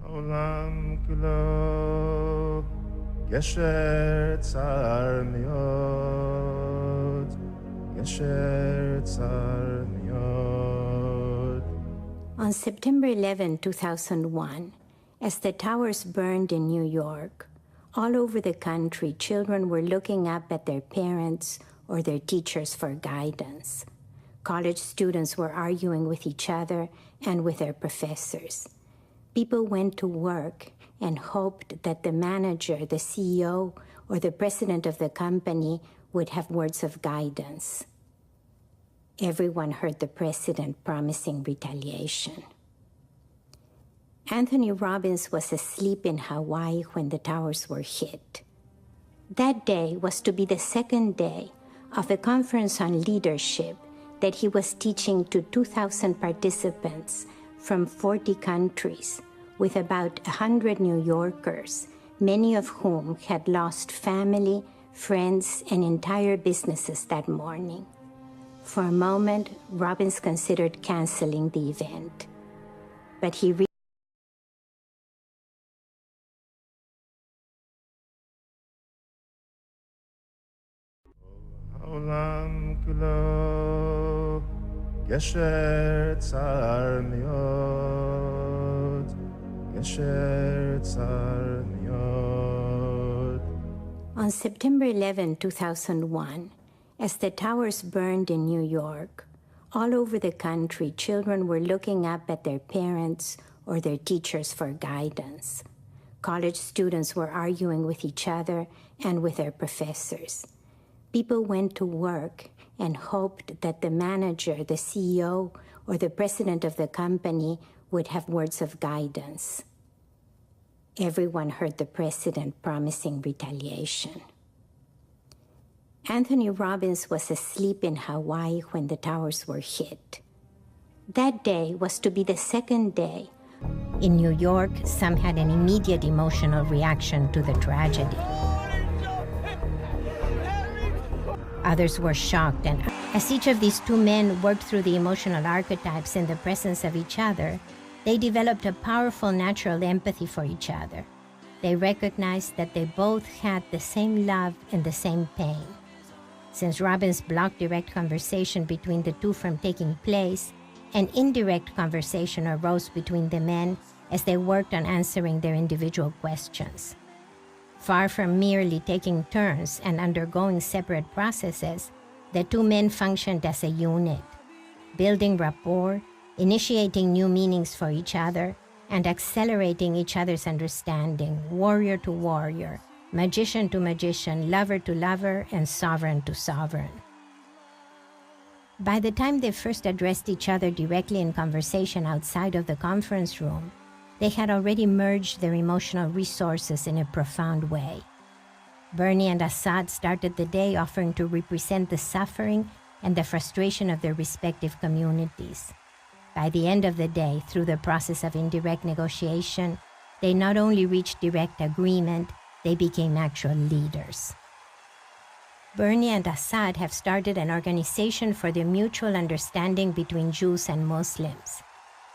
העולם כולו גשר צר מאוד, גשר צר מאוד. On September 11, 2001, as the towers burned in New York, all over the country, children were looking up at their parents or their teachers for guidance. College students were arguing with each other and with their professors. People went to work and hoped that the manager, the CEO, or the president of the company would have words of guidance. Everyone heard the president promising retaliation. Anthony Robbins was asleep in Hawaii when the towers were hit. That day was to be the second day of a conference on leadership that he was teaching to 2,000 participants from 40 countries, with about 100 New Yorkers, many of whom had lost family, friends, and entire businesses that morning. For a moment, Robbins considered canceling the event, but he העולם כולו גשר צר מאוד, גשר צר מאוד. On September 11, 2001, as the towers burned in New York, all over the country, children were looking up at their parents or their teachers for guidance. College students were arguing with each other and with their professors. People went to work and hoped that the manager, the CEO, or the president of the company would have words of guidance. Everyone heard the president promising retaliation. Anthony Robbins was asleep in Hawaii when the towers were hit. That day was to be the second day. In New York, some had an immediate emotional reaction to the tragedy. Others were shocked, and as each of these two men worked through the emotional archetypes in the presence of each other, they developed a powerful natural empathy for each other. They recognized that they both had the same love and the same pain. Since Robbins blocked direct conversation between the two from taking place, an indirect conversation arose between the men as they worked on answering their individual questions. Far from merely taking turns and undergoing separate processes, the two men functioned as a unit, building rapport, initiating new meanings for each other, and accelerating each other's understanding, warrior to warrior, magician to magician, lover to lover, and sovereign to sovereign. By the time they first addressed each other directly in conversation outside of the conference room, they had already merged their emotional resources in a profound way. Bernie and Assad started the day offering to represent the suffering and the frustration of their respective communities. By the end of the day, through the process of indirect negotiation, they not only reached direct agreement, they became actual leaders. Bernie and Assad have started an organization for the mutual understanding between Jews and Muslims.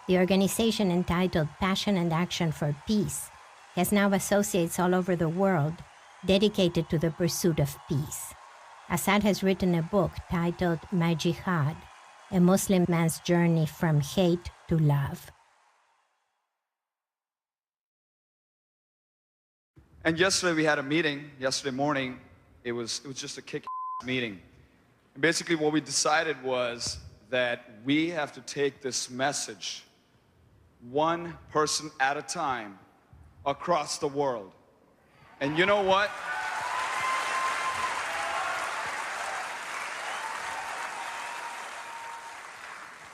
The organization, entitled Passion and Action for Peace, has now associates all over the world dedicated to the pursuit of peace. Assad has written a book titled My Jihad, a Muslim man's journey from hate to love. And yesterday we had a meeting, yesterday morning. It was just a kick-ass meeting. And basically what we decided was that we have to take this message one person at a time across the world. And you know what?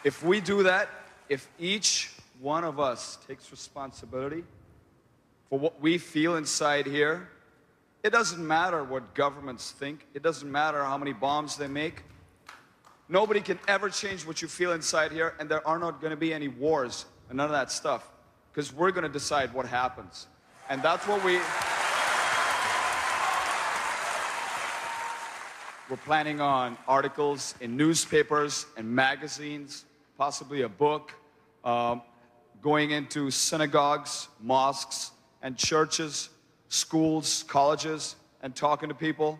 If we do that, if each one of us takes responsibility for what we feel inside here, it doesn't matter what governments think. It doesn't matter how many bombs they make. Nobody can ever change what you feel inside here, and there are not going to be any wars and none of that stuff, because we're going to decide what happens. And that's what we're planning on articles in newspapers and magazines, possibly a book, going into synagogues, mosques, and churches, schools, colleges, and talking to people.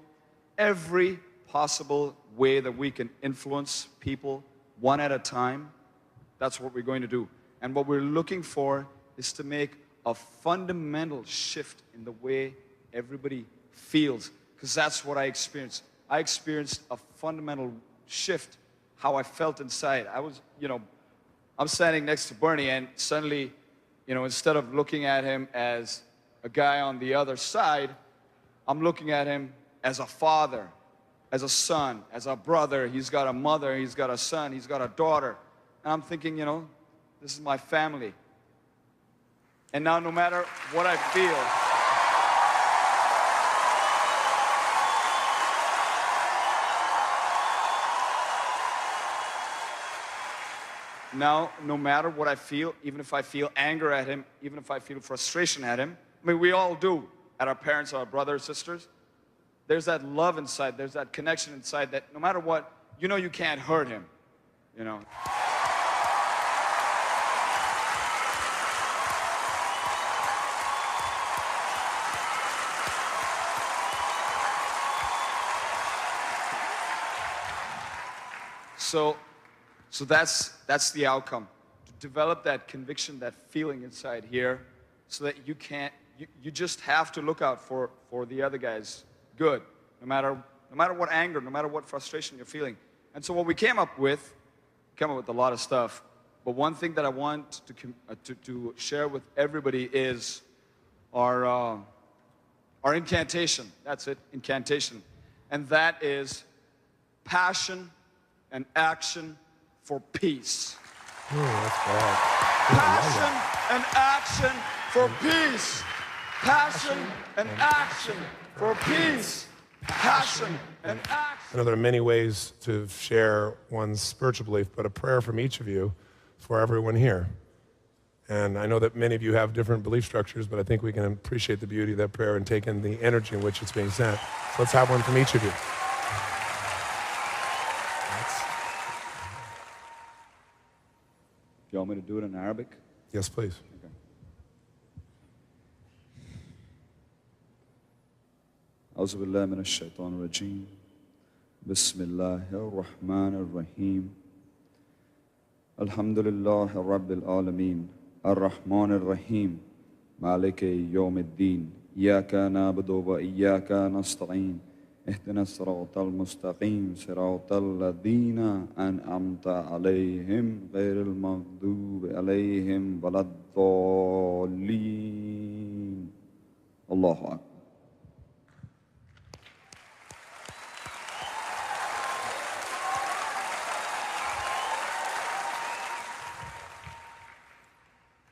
Every possible way that we can influence people one at a time, that's what we're going to do. And what we're looking for is to make a fundamental shift in the way everybody feels, because that's what I experienced. I experienced a fundamental shift, how I felt inside. I was, I'm standing next to Bernie, and suddenly, instead of looking at him as a guy on the other side, I'm looking at him as a father, as a son, as a brother. He's got a mother, he's got a son, he's got a daughter. And I'm thinking, this is my family. And now no matter what I feel, now, no matter what I feel, even if I feel anger at him, even if I feel frustration at him, I mean, we all do, at our parents, our brothers, sisters. There's that love inside, there's that connection inside that no matter what, you can't hurt him, So that's the outcome. To develop that conviction, that feeling inside here, so that you just have to look out for the other guy's good, no matter what anger, no matter what frustration you're feeling. And so what we came up with a lot of stuff, but one thing that I want to share with everybody is our incantation. That's it, incantation. And that is passion and action for peace. Ooh, that's bad. Passion and action for peace. Passion and action for peace. Passion and action. I know there are many ways to share one's spiritual belief, but a prayer from each of you for everyone here. And I know that many of you have different belief structures, but I think we can appreciate the beauty of that prayer and take in the energy in which it's being sent. So let's have one from each of you. Do you want me to do it in Arabic? Yes, please. Okay. أعوذ بالله من الشيطان الرجيم بسم الله الرحمن الرحيم الحمد لله رب العالمين الرحمن الرحيم مالك يوم الدين إياك نعبد وإياك نستعين اهدنا الصراط المستقيم صراط الذين أنعمت عليهم غير المغضوب عليهم ولا الضالين الله أكبر.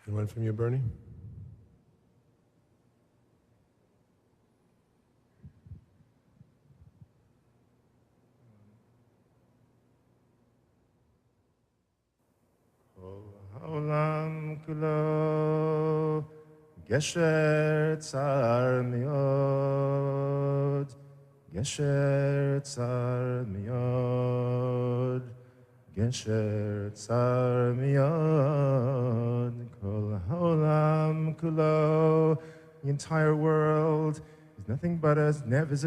Anyone from you, Bernie? Oh. העולם כולו גשר צר מאוד, גשר צר מאוד, גשר צר מאוד, כל העולם כולו, the entire world is nothing but a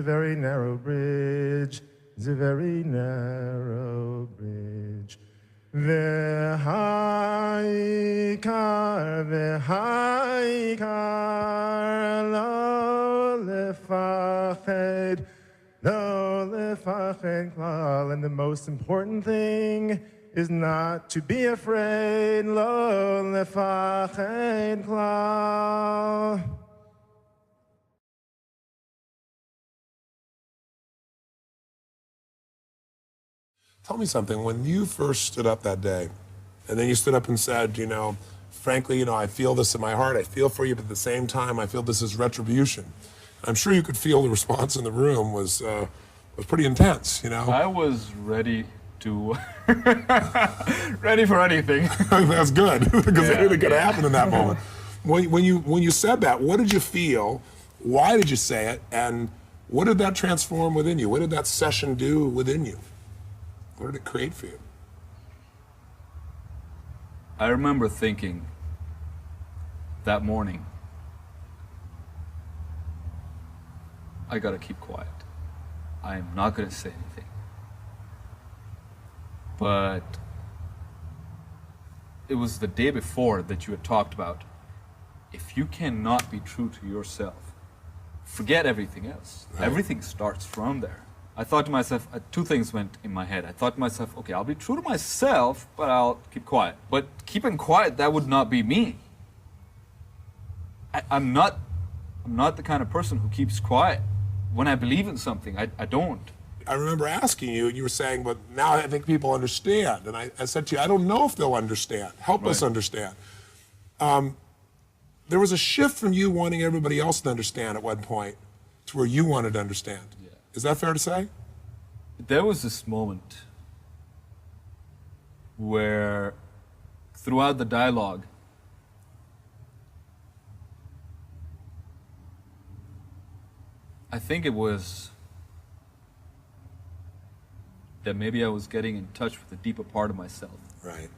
very narrow bridge. It's a very narrow bridge. והעיקר, לא לפחד, לא לפחד כלל. And the most important thing is not to be afraid, לא לפחד כלל. Tell me something. When you first stood up that day, and then you stood up and said, frankly, I feel this in my heart. I feel for you, but at the same time, I feel this is retribution. I'm sure you could feel the response in the room was pretty intense. I was ready to ready for anything. That's good because anything could happen in that moment. When you said that, what did you feel? Why did you say it? And what did that transform within you? What did that session do within you? What did it create for you? I remember thinking that morning, I gotta keep quiet. I'm not gonna say anything. But it was the day before that you had talked about, if you cannot be true to yourself, forget everything else. Right. Everything starts from there. I thought to myself, two things went in my head. I thought to myself, okay, I'll be true to myself, but I'll keep quiet. But keeping quiet, that would not be me. I'm not the kind of person who keeps quiet. When I believe in something, I don't. I remember asking you, and you were saying, but now I think people understand. And I said to you, I don't know if they'll understand. Help us understand. There was a shift from you wanting everybody else to understand at one point to where you wanted to understand. Yeah. Is that fair to say? There was this moment where throughout the dialogue, I think it was that maybe I was getting in touch with a deeper part of myself. Right.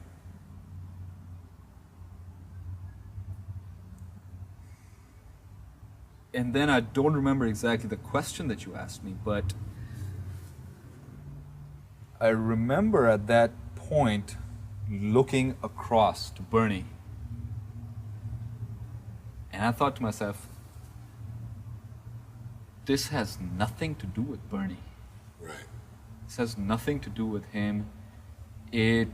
And then I don't remember exactly the question that you asked me, but I remember at that point looking across to Bernie. And I thought to myself, this has nothing to do with Bernie. Right. This has nothing to do with him. This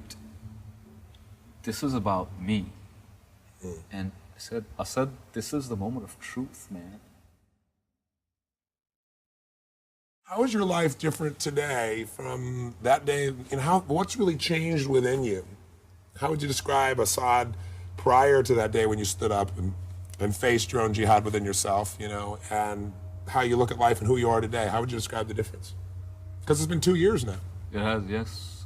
is about me. And I said, this is the moment of truth, man. How is your life different today from that day? And what's really changed within you? How would you describe Assad prior to that day when you stood up and faced your own jihad within yourself, and how you look at life and who you are today? How would you describe the difference? Because it's been 2 years now. It has, yes.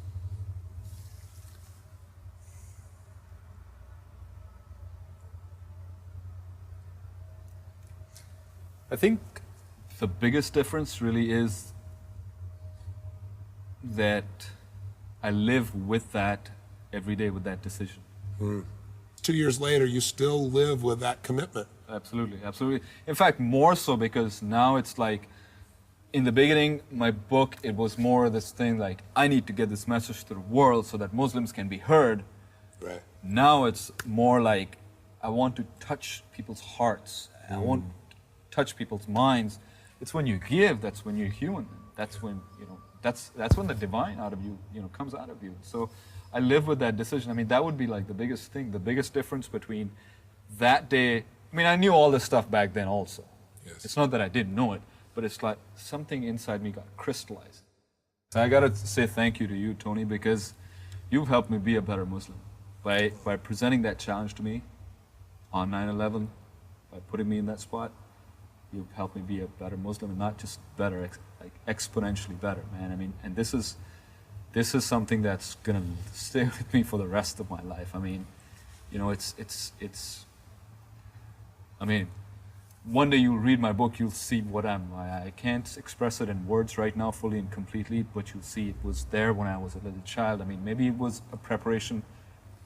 I think the biggest difference really is that I live with that every day, with that decision. 2 years later, you still live with that commitment. Absolutely, absolutely. In fact, more so because now it's like, in the beginning, my book, it was more this thing like, I need to get this message to the world so that Muslims can be heard. Right. Now it's more like, I want to touch people's hearts. I want to touch people's minds. It's when you give, that's when you're human. That's when, that's when the divine out of you, comes out of you. So I live with that decision. I mean, that would be like the biggest thing, the biggest difference between that day. I mean, I knew all this stuff back then also. Yes. It's not that I didn't know it, but it's like something inside me got crystallized. I gotta say thank you to you, Tony, because you've helped me be a better Muslim. By presenting that challenge to me on 9/11, by putting me in that spot, you've helped me be a better Muslim, and not just better, like exponentially better, man. I mean, and this is something that's gonna stay with me for the rest of my life. I mean, You know, I mean, one day you'll read my book, you'll see what I can't express it in words right now fully and completely, but you'll see it was there when I was a little child. I mean, maybe it was a preparation,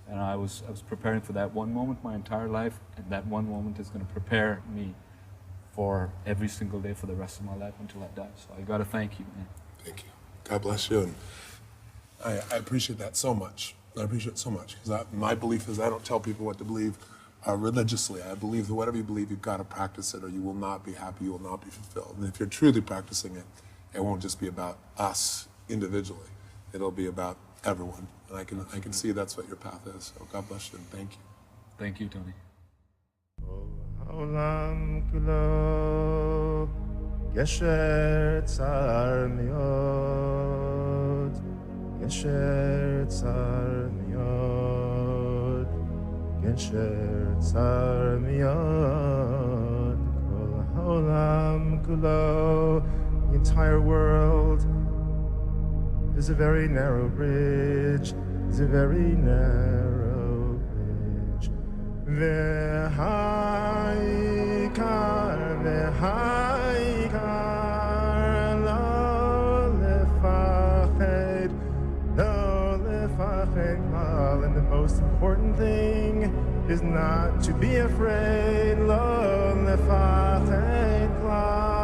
and I was preparing for that one moment my entire life, and that one moment is going to prepare me for every single day for the rest of my life until I die. So I got to thank you, man. Thank you. God bless you. And I appreciate that so much. I appreciate it so much, because my belief is I don't tell people what to believe religiously. I believe that whatever you believe, you've got to practice it, or you will not be happy, you will not be fulfilled. And if you're truly practicing it, it won't just be about us individually. It'll be about everyone. And I can see that's what your path is. So God bless you and thank you. Thank you, Tony. העולם כולו גשר צר מאוד, גשר צר מאוד, גשר צר מאוד. כל העולם כולו, the entire world, is a very narrow bridge, is a very narrow bridge. והעיקר, לא לפחד, לא לפחד כלל. And the most important thing is not to be afraid, לא לפחד כלל.